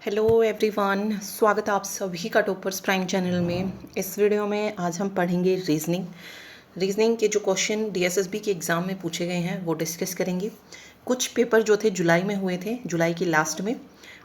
Hello everyone, स्वागत है आप सभी का टॉपर्स प्राइम चैनल में। इस वीडियो में आज हम पढ़ेंगे रीजनिंग के जो क्वेश्चन डीएसएसबी के एग्ज़ाम में पूछे गए हैं वो डिस्कस करेंगे। कुछ पेपर जो थे जुलाई में हुए थे, जुलाई के लास्ट में,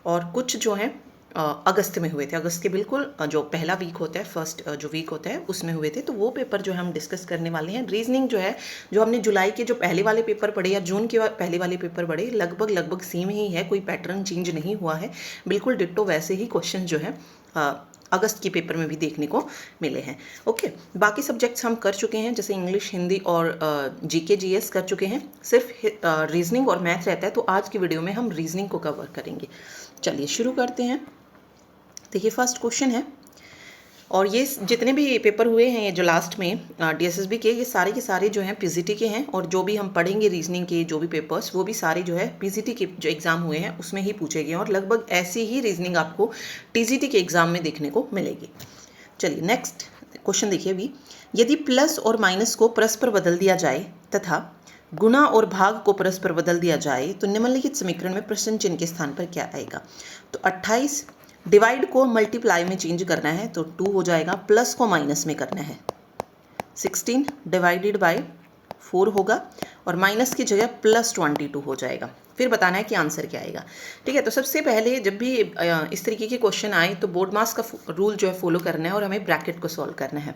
और कुछ जो हैं अगस्त में हुए थे। अगस्त के बिल्कुल जो पहला वीक होता है, फर्स्ट जो वीक होता है उसमें हुए थे। तो वो पेपर जो है हम डिस्कस करने वाले हैं। रीजनिंग जो है, जो हमने जुलाई के जो पहले वाले पेपर पढ़े या जून के पहले वाले पेपर पढ़े, लगभग सेम ही है, कोई पैटर्न चेंज नहीं हुआ है। बिल्कुल डिट्टो वैसे ही क्वेश्चन जो है अगस्त के पेपर में भी देखने को मिले हैं। ओके, बाकी सब्जेक्ट्स हम कर चुके हैं, जैसे इंग्लिश, हिंदी और जीके जीएस कर चुके हैं। सिर्फ रीजनिंग और मैथ रहता है, तो आज की वीडियो में हम रीजनिंग को कवर करेंगे। चलिए शुरू करते हैं। देखिए फर्स्ट क्वेश्चन है, और ये जितने भी पेपर हुए हैं ये जो लास्ट में डीएसएसबी के, ये सारे के सारे जो हैं पीजीटी के हैं। और जो भी हम पढ़ेंगे रीजनिंग के जो भी पेपर्स, वो भी सारे जो है पीजीटी के जो एग्ज़ाम हुए हैं उसमें ही पूछे गए हैं। और लगभग ऐसी ही रीजनिंग आपको टीजीटी के एग्ज़ाम में देखने को मिलेगी। चलिए नेक्स्ट क्वेश्चन देखिए अभी। यदि प्लस और माइनस को परस्पर बदल दिया जाए तथा गुणा और भाग को परस्पर बदल दिया जाए तो निम्नलिखित समीकरण में प्रश्न चिन्ह के स्थान पर क्या आएगा। तो 28 डिवाइड को मल्टीप्लाई में चेंज करना है तो 2 हो जाएगा, प्लस को माइनस में करना है 16 डिवाइडेड बाय 4 होगा, और माइनस की जगह प्लस 22 हो जाएगा। फिर बताना है कि आंसर क्या आएगा। ठीक है, तो सबसे पहले जब भी इस तरीके के क्वेश्चन आए तो बोर्ड मास का रूल जो है फॉलो करना है और हमें ब्रैकेट को सॉल्व करना है।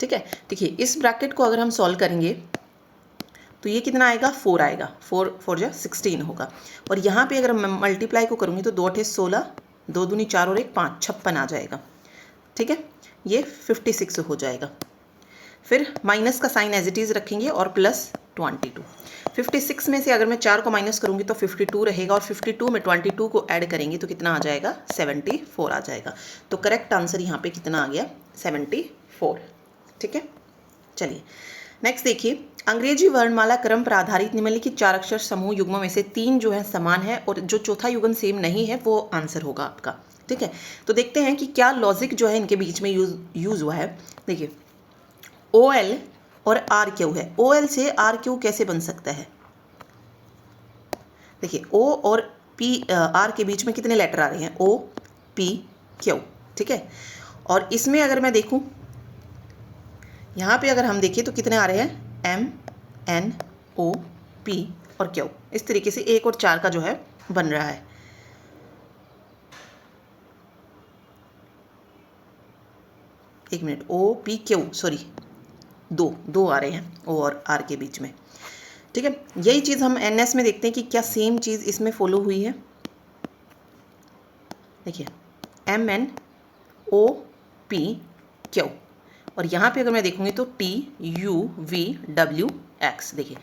ठीक है, देखिए इस ब्रैकेट को अगर हम सॉल्व करेंगे तो ये कितना आएगा, 4 आएगा, 4 जो 16 होगा। और यहाँ पे अगर मैं मल्टीप्लाई को करूँगी तो 2 8 16, 2 दूनी 4 और 1 5, 56 आ जाएगा। ठीक है, ये 56 हो जाएगा। फिर माइनस का साइन एज इट इज़ रखेंगे और प्लस 22। 56 में से अगर मैं 4 को माइनस करूँगी तो 52 रहेगा, और 52 में 22 को ऐड करेंगे तो कितना आ जाएगा, 74 आ जाएगा। तो करेक्ट आंसर यहाँ पे कितना आ गया, 74। ठीक है, चलिए नेक्स्ट देखिए। अंग्रेजी वर्णमाला क्रम पर आधारित निम्नलिखित 4 अक्षर समूह युग्मों में से 3 जो है समान है और जो चौथा युग्म सेम नहीं है वो आंसर होगा आपका। ठीक है, तो देखते हैं कि क्या लॉजिक जो है इनके बीच में यूज हुआ है। देखिए OL और RQ है। OL से RQ कैसे बन सकता है। देखिए O और R के बीच में कितने लेटर आ रहे हैं, O P Q। ठीक है, और इसमें अगर मैं देखूं, यहाँ पे अगर हम देखें तो कितने आ रहे हैं, M N O P और Q। इस तरीके से 1 और 4 का जो है बन रहा है। एक minute, O P Q, sorry, दो आ रहे हैं O और R के बीच में। ठीक है, यही चीज़ हम NS में देखते हैं कि क्या सेम चीज़ इसमें फॉलो हुई है। देखिए M N O P Q, और यहाँ पे अगर मैं देखूँगी तो T U V W X। देखिए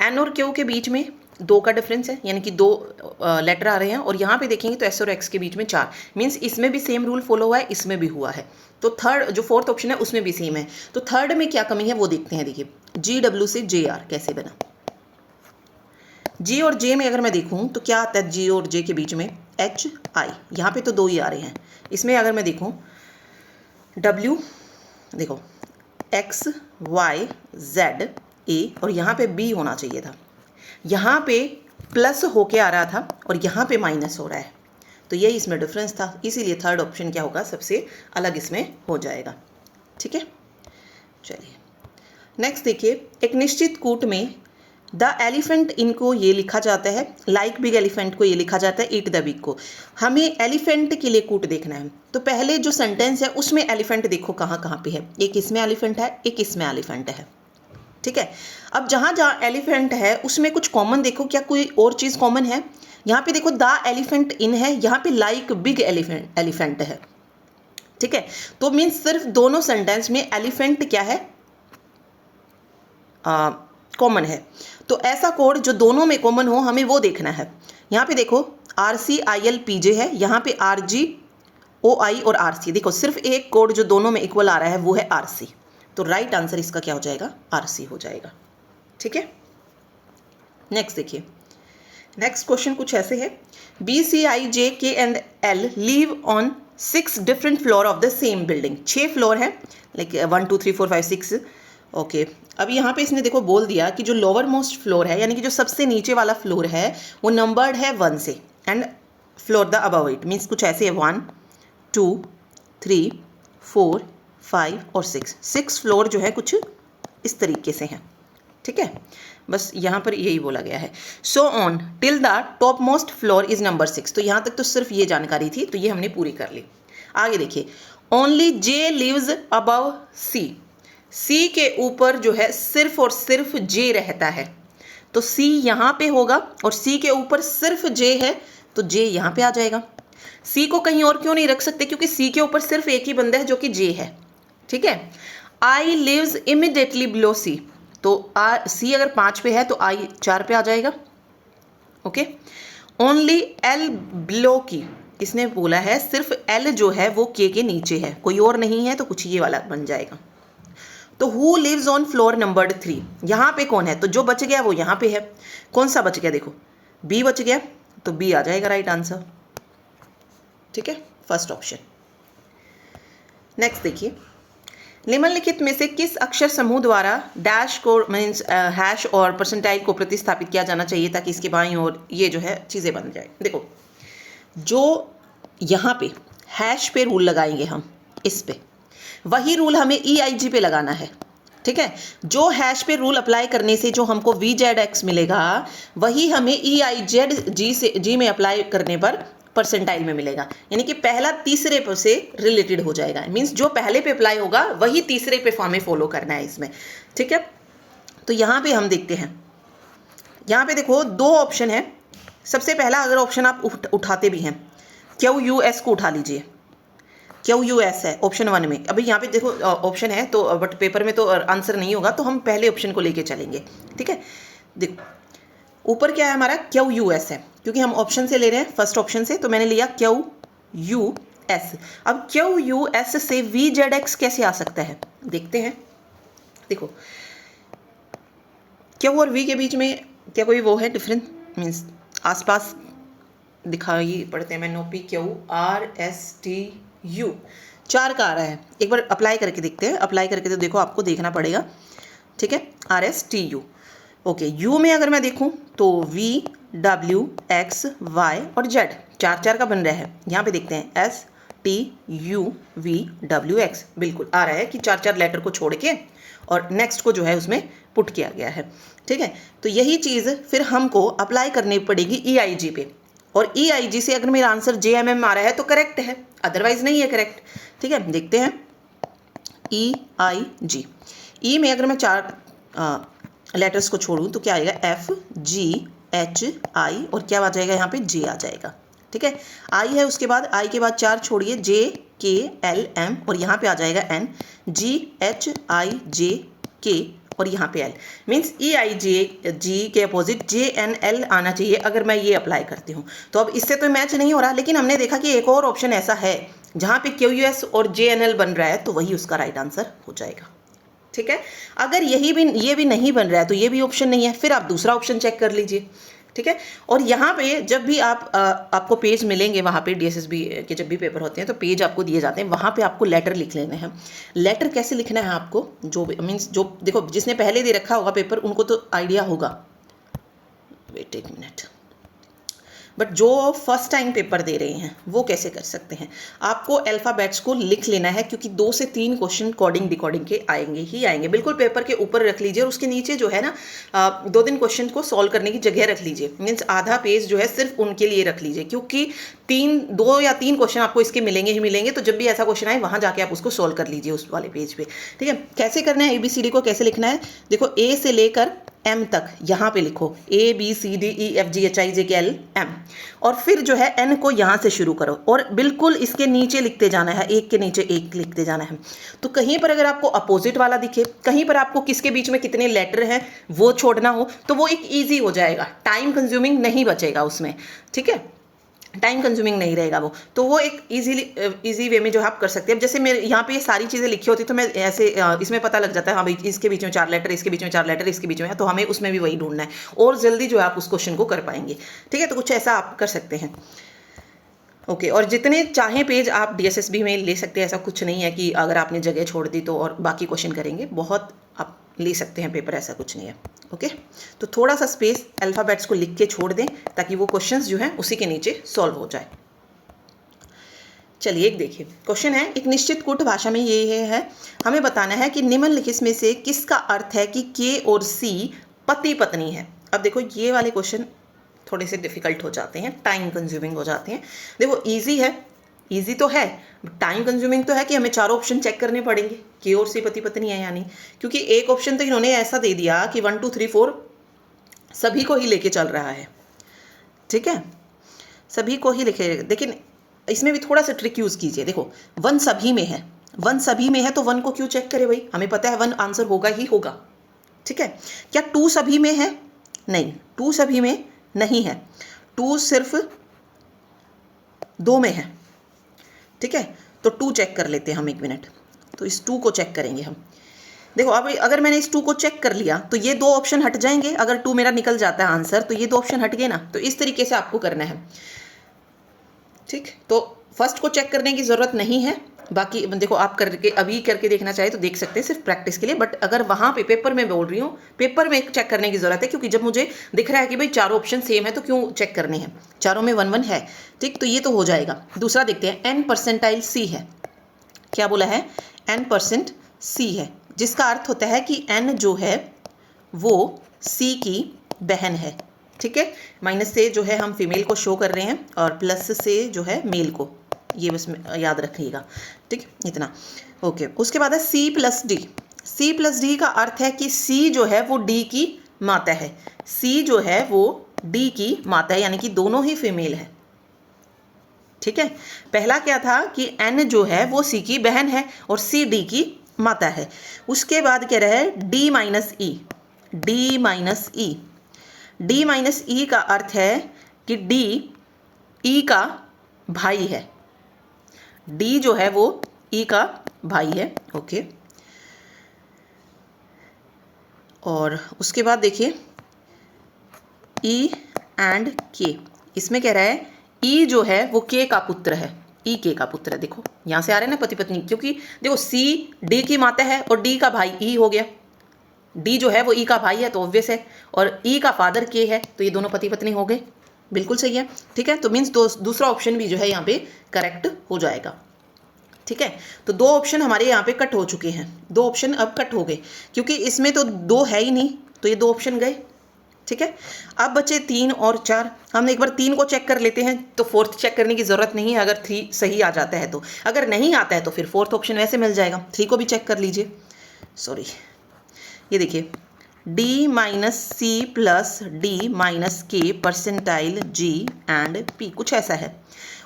N और Q के बीच में 2 का डिफरेंस है, यानी कि 2 लेटर आ रहे हैं, और यहाँ पे देखेंगे तो S और X के बीच में 4, मीन्स इसमें भी सेम रूल फॉलो हुआ है, इसमें भी हुआ है। तो थर्ड जो फोर्थ ऑप्शन है उसमें भी सेम है। तो थर्ड में क्या कमी है वो देखते हैं। देखिए GW से JR कैसे बना। G और J में अगर मैं देखूँ तो क्या आता है, G और J के बीच में HI, यहाँ पे तो 2 ही आ रहे हैं। इसमें अगर मैं देखूँ W, देखो X Y Z A, और यहाँ पे B होना चाहिए था, यहाँ पे प्लस होके आ रहा था और यहाँ पे माइनस हो रहा है। तो यही इसमें डिफरेंस था, इसीलिए थर्ड ऑप्शन क्या होगा, सबसे अलग इसमें हो जाएगा। ठीक है, चलिए नेक्स्ट देखिए। एक निश्चित कूट में द एलिफेंट इनको ये लिखा जाता है, लाइक बिग एलिफेंट को ये लिखा जाता है ईट द बिग को। हमें एलिफेंट के लिए कूट देखना है, तो पहले जो सेंटेंस है उसमें एलिफेंट देखो कहाँ कहाँ पे है। एक इसमें एलिफेंट है, एक इसमें एलिफेंट है। ठीक है, अब जहाँ जहाँ एलिफेंट है उसमें कुछ कॉमन देखो, क्या कोई और चीज़ कॉमन है। यहाँ पे देखो द एलिफेंट इन है, यहाँ पे लाइक बिग एलिफेंट है। ठीक है, तो मीन्स सिर्फ दोनों सेंटेंस में एलिफेंट क्या है, कॉमन है। तो ऐसा कोड जो दोनों में कॉमन हो हमें वो देखना है। यहाँ पे देखो RCILPJ है, यहाँ पे RGOI और RC। देखो सिर्फ एक कोड जो दोनों में इक्वल आ रहा है वो है RC। तो राइट आंसर इसका क्या हो जाएगा, RC हो जाएगा। ठीक है, नेक्स्ट देखिए। नेक्स्ट क्वेश्चन कुछ ऐसे है। BCIJK and L live on 6 different floor of the same building. 6 floor है, लाइक 1 2 3 4 5 6। ओके, अब यहाँ पे इसने देखो बोल दिया कि जो लोअर मोस्ट फ्लोर है, यानी कि जो सबसे नीचे वाला फ्लोर है वो नंबर्ड है 1 से, and floor the above it, means कुछ ऐसे है 1 2 3 4 5 और 6 फ्लोर जो है कुछ इस तरीके से हैं, ठीक है। बस यहाँ पर यही बोला गया है। So on till the top most floor is number 6। तो यहाँ तक तो सिर्फ ये जानकारी थी, तो ये हमने पूरी कर ली। आगे देखिए, ओनली जे लिव्स अबव सी। सी के ऊपर जो है सिर्फ और सिर्फ जे रहता है, तो सी यहाँ पे होगा और सी के ऊपर सिर्फ जे है, तो जे यहाँ पे आ जाएगा। सी को कहीं और क्यों नहीं रख सकते, क्योंकि सी के ऊपर सिर्फ एक ही बंदा है जो कि जे है, ठीक है। आई लिव्स इमिडिएटली बिलो सी, तो सी अगर 5 पे है तो आई 4 पे आ जाएगा, ओके। ओनली एल बिलो की, इसने बोला है सिर्फ एल जो है वो के नीचे है, कोई और नहीं है, तो कुछ ये वाला बन जाएगा। तो who lives on floor number 3, यहाँ पे कौन है, तो जो बच गया वो यहाँ पे है। कौन सा बच गया, देखो बी बच गया, तो बी आ जाएगा राइट आंसर, ठीक है, फर्स्ट ऑप्शन। नेक्स्ट देखिए, निम्नलिखित में से किस अक्षर समूह द्वारा डैश को मीन्स हैश और परसेंटाइल को प्रतिस्थापित किया जाना चाहिए ताकि इसके बाईं ओर ये जो है चीज़ें बन जाए। देखो, जो यहाँ पे हैश पे रूल लगाएंगे हम, इस पे वही रूल हमें EIG पे लगाना है, ठीक है। जो हैश पे रूल अप्लाई करने से जो हमको VZX मिलेगा, वही हमें EIG में अप्लाई करने पर परसेंटाइल में मिलेगा। यानी कि पहला तीसरे पे से रिलेटेड हो जाएगा, मीन्स जो पहले पे अप्लाई होगा वही तीसरे पे हमें फॉलो करना है इसमें, ठीक है। तो यहाँ पे हम देखते हैं, यहाँ पे देखो 2 ऑप्शन है। सबसे पहला अगर ऑप्शन आप उठाते भी हैं, QUS को उठा लीजिए, QUS है ऑप्शन 1 में। अभी यहाँ पे देखो ऑप्शन है, तो बट पेपर में तो आंसर नहीं होगा, तो हम पहले ऑप्शन को लेके चलेंगे, ठीक है। देखो ऊपर क्या है हमारा, QUS है, क्योंकि हम ऑप्शन से ले रहे हैं, फर्स्ट ऑप्शन से, तो मैंने लिया QUS। अब QUS से VZX कैसे आ सकता है, देखते हैं। देखो Q और V के बीच में क्या कोई वो है डिफरेंस, मीन्स आसपास दिखाई पड़ते हैं। मैंने PQRSTU 4 का आ रहा है, एक बार अप्लाई करके देखते हैं। अप्लाई करके तो देखो आपको देखना पड़ेगा, ठीक है, RSTU, ओके। यू में अगर मैं देखूं तो V W X Y और Z 4 का बन रहा है। यहाँ पे देखते हैं STUVWX, बिल्कुल आ रहा है कि 4 लेटर को छोड़ के और नेक्स्ट को जो है उसमें पुट किया गया है, ठीक है। तो यही चीज़ फिर हमको अप्लाई करनी पड़ेगी EIG पे, और EIG से अगर मेरा आंसर JMM आ रहा है तो करेक्ट है, अदरवाइज नहीं है करेक्ट, ठीक है। देखते हैं EIG, ई में अगर मैं 4 लेटर्स को छोड़ूं तो क्या आएगा, FGHI, और क्या आ जाएगा यहाँ पे, J आ जाएगा, ठीक है। I है, उसके बाद I के बाद 4 छोड़िए, JKLM, और यहाँ पे आ जाएगा NGHIJK, और यहाँ पे L, मीन्स EIG के अपोजिट JNL आना चाहिए अगर मैं ये अप्लाई करती हूँ। तो अब इससे तो मैच नहीं हो रहा, लेकिन हमने देखा कि एक और ऑप्शन ऐसा है जहाँ पे QUS और JNL बन रहा है, तो वही उसका राइट आंसर हो जाएगा, ठीक है। अगर ये भी नहीं बन रहा है तो ये भी ऑप्शन नहीं है, फिर आप दूसरा ऑप्शन चेक कर लीजिए, ठीक है। और यहाँ पे जब भी आपको पेज मिलेंगे, वहाँ पे DSSB के जब भी पेपर होते हैं तो पेज आपको दिए जाते हैं, वहाँ पे आपको लेटर लिख लेने हैं। लेटर कैसे लिखना है आपको, जो मीन्स जो देखो जिसने पहले दे रखा होगा पेपर उनको तो आइडिया होगा, वेट एक मिनट, बट जो फर्स्ट टाइम पेपर दे रहे हैं वो कैसे कर सकते हैं। आपको अल्फ़ाबेट्स को लिख लेना है, क्योंकि 2 से 3 क्वेश्चन कोडिंग डिकोडिंग के आएंगे ही आएंगे। बिल्कुल पेपर के ऊपर रख लीजिए और उसके नीचे जो है ना 2-3 क्वेश्चन को सॉल्व करने की जगह रख लीजिए, मीन्स आधा पेज जो है सिर्फ उनके लिए रख लीजिए, क्योंकि 2 या 3 क्वेश्चन आपको इसके मिलेंगे ही मिलेंगे। तो जब भी ऐसा क्वेश्चन आए वहाँ जाके आप उसको सॉल्व कर लीजिए उस वाले पेज पे, ठीक है। कैसे करना है, ABCD को कैसे लिखना है, देखो A से लेकर M तक यहाँ पे लिखो, ABCDEFGHIJKL M, और फिर जो है N को यहाँ से शुरू करो और बिल्कुल इसके नीचे लिखते जाना है, एक के नीचे एक लिखते जाना है। तो कहीं पर अगर आपको अपोजिट वाला दिखे, कहीं पर आपको किसके बीच में कितने लेटर हैं वो छोड़ना हो, तो वो एक ईजी हो जाएगा, टाइम कंज्यूमिंग नहीं बचेगा उसमें, ठीक है, टाइम कंज्यूमिंग नहीं रहेगा वो। तो वो एक इजी वे में जो आप कर सकते हैं। अब जैसे मेरे यहाँ पे ये सारी चीज़ें लिखी होती तो मैं ऐसे इसमें पता लग जाता है, हाँ भाई इसके बीच में 4 लेटर, इसके बीच में 4 लेटर, इसके बीच में है, तो हमें उसमें भी वही ढूंढना है और जल्दी जो है आप उस क्वेश्चन को कर पाएंगे, ठीक है। तो कुछ ऐसा आप कर सकते हैं, ओके। और जितने चाहें पेज आप DSSB में ले सकते हैं, ऐसा कुछ नहीं है कि अगर आपने जगह छोड़ दी तो और बाकी क्वेश्चन करेंगे, बहुत आप ले सकते हैं पेपर, ऐसा कुछ नहीं है। ओके, तो थोड़ा सा स्पेस अल्फ़ाबेट्स को लिख के छोड़ दें ताकि वो क्वेश्चंस जो हैं उसी के नीचे सॉल्व हो जाए। चलिए एक देखिए, क्वेश्चन है, एक निश्चित कूट भाषा में ये है, हमें बताना है कि निम्नलिखित में से किसका अर्थ है कि के और सी पति पत्नी है। अब देखो ये वाले क्वेश्चन थोड़े से डिफिकल्ट हो जाते हैं, टाइम कंज्यूमिंग हो जाते हैं। देखो इजी है, इजी तो है, टाइम कंज्यूमिंग तो है कि हमें चारों ऑप्शन चेक करने पड़ेंगे, के और सी पति पत्नी है यानी, क्योंकि एक ऑप्शन तो इन्होंने ऐसा दे दिया कि 1 2 3 4 सभी को ही लेके चल रहा है। ठीक है, सभी को ही लिखे, लेकिन इसमें भी थोड़ा सा ट्रिक यूज़ कीजिए। देखो 1 सभी में है, 1 सभी में है तो 1 को क्यों चेक करे भाई, हमें पता है 1 आंसर होगा ही होगा। ठीक है, क्या 2 सभी में है? नहीं, 2 सभी में नहीं है, 2 सिर्फ 2 में है। ठीक है, तो 2 चेक कर लेते हैं हम, 1 मिनट, तो इस 2 को चेक करेंगे हम। देखो अब अगर मैंने इस 2 को चेक कर लिया तो ये 2 ऑप्शन हट जाएंगे, अगर 2 मेरा निकल जाता है आंसर तो ये 2 ऑप्शन हट गए ना, तो इस तरीके से आपको करना है। ठीक, तो फर्स्ट को चेक करने की ज़रूरत नहीं है, बाकी देखो आप करके अभी करके देखना चाहे तो देख सकते हैं सिर्फ प्रैक्टिस के लिए, बट अगर वहाँ पे पेपर में बोल रही हूँ, पेपर में चेक करने की ज़रूरत है, क्योंकि जब मुझे दिख रहा है कि भाई चारों ऑप्शन सेम है तो क्यों चेक करने हैं, चारों में 1 1 है। ठीक, तो ये तो हो जाएगा। दूसरा देखते हैं, n परसेंटाइल सी है, क्या बोला है, n% सी है, जिसका अर्थ होता है कि n जो है वो c की बहन है। ठीक है, माइनस से जो है हम फीमेल को शो कर रहे हैं और प्लस से जो है मेल को, ये बस याद रखिएगा। ठीक, इतना ओके। उसके बाद है C plus D, C plus D का अर्थ है कि सी जो है वो डी की माता है, सी जो है वो डी की माता है, यानी कि दोनों ही फीमेल है। ठीक है, पहला क्या था कि एन जो है वो सी की बहन है और सी डी की माता है। उसके बाद कह रहा है डी माइनस ई, डी माइनस ई, डी माइनस ई का अर्थ है कि डी ई का भाई है, डी जो है वो ई का भाई है। ओके, और उसके बाद देखिए ई एंड के, इसमें कह रहा है ई जो है वो के का पुत्र है, ई के का पुत्र है। देखो यहाँ से आ रहे हैं ना पति पत्नी, क्योंकि देखो सी डी की माता है और डी का भाई ई हो गया, डी जो है वो ई का भाई है तो ऑब्वियस है, और ई का फादर के है, तो ये दोनों पति पत्नी हो गए, बिल्कुल सही है। ठीक है, तो मीन्स दूसरा ऑप्शन भी जो है यहाँ पे करेक्ट हो जाएगा। ठीक है, तो 2 ऑप्शन हमारे यहाँ पे कट हो चुके हैं, 2 ऑप्शन अब कट हो गए, क्योंकि इसमें तो 2 है ही नहीं, तो ये 2 ऑप्शन गए। ठीक है, अब बचे 3 और 4, हम एक बार 3 को चेक कर लेते हैं, तो 4th चेक करने की ज़रूरत नहीं है अगर 3 सही आ जाता है तो, अगर नहीं आता है तो फिर 4th ऑप्शन वैसे मिल जाएगा। 3 को भी चेक कर लीजिए, सॉरी, ये देखिए D minus C plus D minus के परसेंटाइल जी एंड पी, कुछ ऐसा है।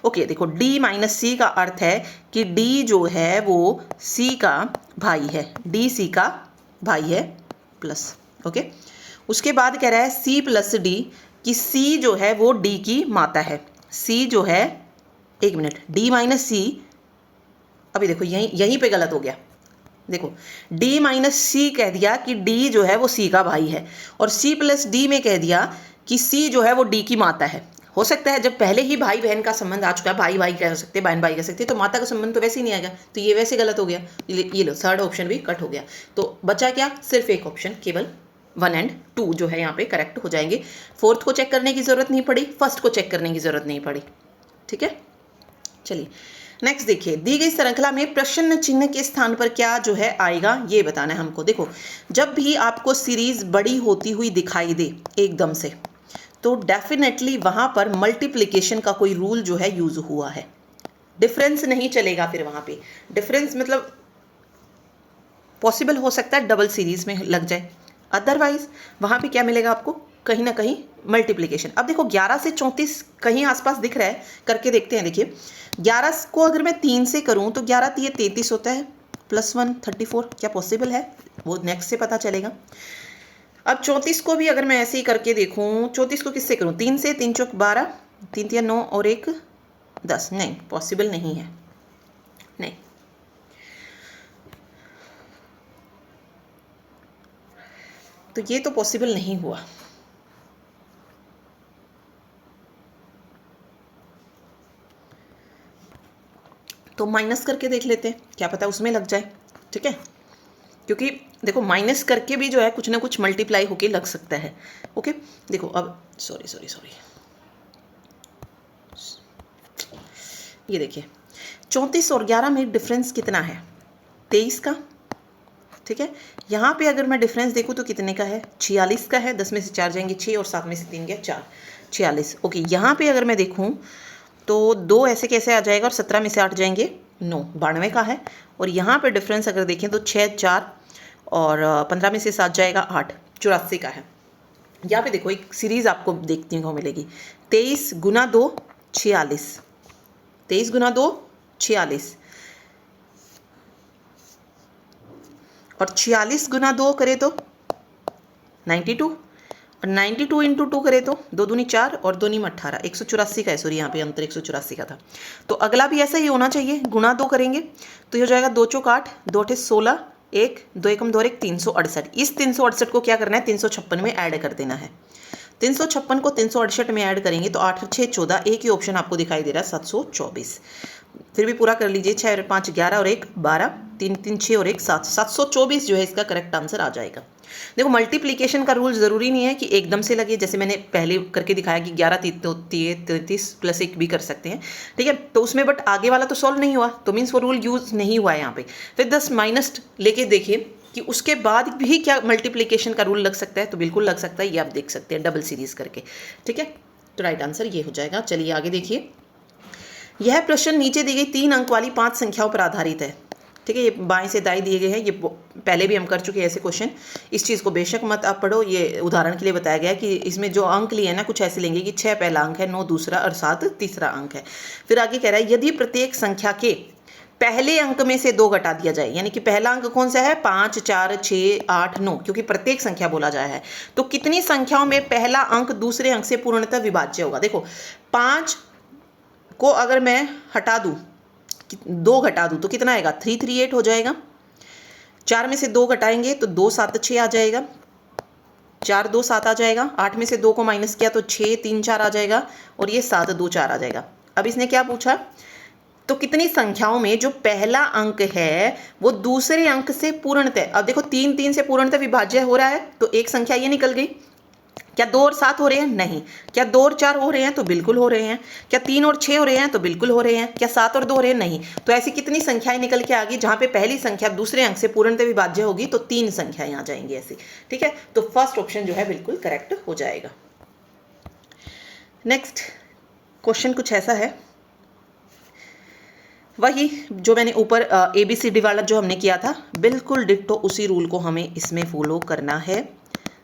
ओके, देखो डी माइनस सी का अर्थ है कि डी जो है वो सी का भाई है, डी सी का भाई है प्लस। ओके, उसके बाद कह रहा है सी प्लस डी, कि सी जो है वो डी की माता है, सी जो है, 1 मिनट, डी माइनस सी, अभी देखो यहीं पे गलत हो गया। देखो d माइनस सी कह दिया कि d जो है वो c का भाई है, और c प्लस डी में कह दिया कि c जो है वो d की माता है। हो सकता है जब पहले ही भाई बहन का संबंध आ चुका है, भाई भाई कह सकते, बहन भाई कह सकते, तो माता का संबंध तो वैसे ही नहीं आएगा, तो ये वैसे गलत हो गया। ये लो 3rd ऑप्शन भी कट हो गया, तो बचा क्या, सिर्फ एक ऑप्शन, केवल 1 एंड 2 जो है यहाँ पे करेक्ट हो जाएंगे। 4th को चेक करने की ज़रूरत नहीं पड़ी, 1st को चेक करने की ज़रूरत नहीं पड़ी। ठीक है, चलिए नेक्स्ट देखिए, दी गई श्रृंखला में प्रश्न चिन्ह के स्थान पर क्या जो है आएगा, ये बताना है हमको। देखो जब भी आपको सीरीज बड़ी होती हुई दिखाई दे एकदम से, तो डेफिनेटली वहां पर मल्टीप्लिकेशन का कोई रूल जो है यूज हुआ है, डिफरेंस नहीं चलेगा। फिर वहां पे डिफरेंस मतलब पॉसिबल हो सकता है डबल सीरीज में लग जाए, अदरवाइज वहां पे क्या मिलेगा आपको, कहीं ना कहीं मल्टीप्लिकेशन। अब देखो 11 से 34 कहीं आसपास दिख रहा है, करके देखते हैं। देखिए 11 को अगर मैं 3 से करूं तो 11 3 33 होता है, +1 34, क्या पॉसिबल है, वो नेक्स्ट से पता चलेगा। अब 34 को भी अगर मैं ऐसे ही करके देखूं, 34 को किससे करूं, 3 से, 3 चौक 12, 3 3 9 और 1 10, नहीं पॉसिबल नहीं है, नहीं। तो ये तो पॉसिबल नहीं हुआ। तो माइनस करके देख लेते हैं, क्या पता उसमें लग जाए। ठीक है, क्योंकि देखो माइनस करके भी जो है कुछ ना कुछ मल्टीप्लाई होके लग सकता है। ओके, देखो अब सॉरी ये देखिए 34 और 11 में डिफरेंस कितना है? 23 का। ठीक है, यहाँ पे अगर मैं डिफरेंस देखूँ तो कितने का है? 46 का है। 10 में से 4 जाएंगे 6 और 7 में से 3 गया 4, 46। ओके, यहाँ पे अगर मैं देखूँ तो 2 ऐसे कैसे आ जाएगा और 17 में से 8 जाएंगे 9, 92 का है। और यहाँ पे डिफरेंस अगर देखें तो 6, 4 और 15 में से 7 जाएगा 8, 84 का है। यहाँ पे देखो एक सीरीज आपको देखने को मिलेगी, 23 गुना 2 46, 23 गुना 2 46 और 46 गुना 2 करे तो 92 और 92 इंटू 2 करे तो 2 दूनी 4 और 2 नीम 18, 184 का है। सॉरी, यहाँ पे अंतर 184 का था। तो अगला भी ऐसा ही होना चाहिए, गुना 2 करेंगे तो ये हो जाएगा 2 चौक 8, 2 अठे 16, 1 2 एकम 2 1 368। इस 368 को क्या करना है? 356 में ऐड कर देना है। 356 को 368 में ऐड करेंगे तो 8 6 14, एक ही ऑप्शन आपको दिखाई दे रहा है 724। फिर भी पूरा कर लीजिए, 6 और 5 11 और 1 12, 3 3 6 और 1 7, 724 जो है इसका करेक्ट आंसर आ जाएगा। देखो मल्टीप्लिकेशन का रूल ज़रूरी नहीं है कि एकदम से लगे, जैसे मैंने पहले करके दिखाया कि 11 33 प्लस 1 भी कर सकते हैं। ठीक है, तो उसमें बट आगे वाला तो सॉल्व नहीं हुआ, तो मीन्स वो रूल यूज़ नहीं हुआ है यहाँ पे। फिर 10 माइनस लेके देखिए कि उसके बाद भी क्या मल्टीप्लिकेशन का रूल लग सकता है, तो बिल्कुल लग सकता है। ये आप देख सकते हैं डबल सीरीज करके। ठीक है, तो राइट आंसर ये हो जाएगा। चलिए आगे देखिए, यह प्रश्न नीचे दी गई 3 अंक वाली 5 संख्याओं पर आधारित है। ठीक है, ये बाएं से दाएं दिए गए हैं, ये पहले भी हम कर चुके हैं ऐसे क्वेश्चन। इस चीज़ को बेशक मत आप पढ़ो, ये उदाहरण के लिए बताया गया है कि इसमें जो अंक लिए हैं ना, कुछ ऐसे लेंगे कि 6 पहला अंक है, 9 दूसरा और 7 तीसरा अंक है। फिर आगे कह रहा है यदि प्रत्येक संख्या के पहले अंक में से 2 घटा दिया जाए, यानी कि पहला अंक कौन सा है? 5 4 6 8 9, क्योंकि प्रत्येक संख्या बोला जाए है, तो कितनी संख्याओं में पहला अंक दूसरे अंक से पूर्णतः विभाज्य होगा? देखो 5 को अगर मैं हटा दूं, 2 घटा दूं तो कितना आएगा? 338 हो जाएगा। 4 में से 2 घटाएंगे तो 2 7 6 आ जाएगा, 4 2 7 आ जाएगा। 8 में से 2 को माइनस किया तो 6 3 4 आ जाएगा और ये 7 2 4 आ जाएगा। अब इसने क्या पूछा? तो कितनी संख्याओं में जो पहला अंक है वो दूसरे अंक से पूर्णतः, अब देखो 3 3 से पूर्णतः विभाज्य हो रहा है, तो एक संख्या ये निकल गई। क्या 2 और 7 हो रहे हैं? नहीं। क्या 2 और 4 हो रहे हैं? तो बिल्कुल हो रहे हैं। क्या 3 और 6 हो रहे हैं? तो बिल्कुल हो रहे हैं। क्या 7 और 2 हो रहे हैं? नहीं। तो ऐसी कितनी संख्याएं निकल के आ गई जहां पे पहली संख्या दूसरे अंक से पूर्णतः विभाज्य होगी? तो 3 संख्याएं आ जाएंगी ऐसी। ठीक है, तो फर्स्ट ऑप्शन जो है बिल्कुल करेक्ट हो जाएगा। नेक्स्ट क्वेश्चन कुछ ऐसा है, वही जो मैंने ऊपर ABCD वाला जो हमने किया था, बिल्कुल डिट्टो उसी रूल को हमें इसमें फॉलो करना है।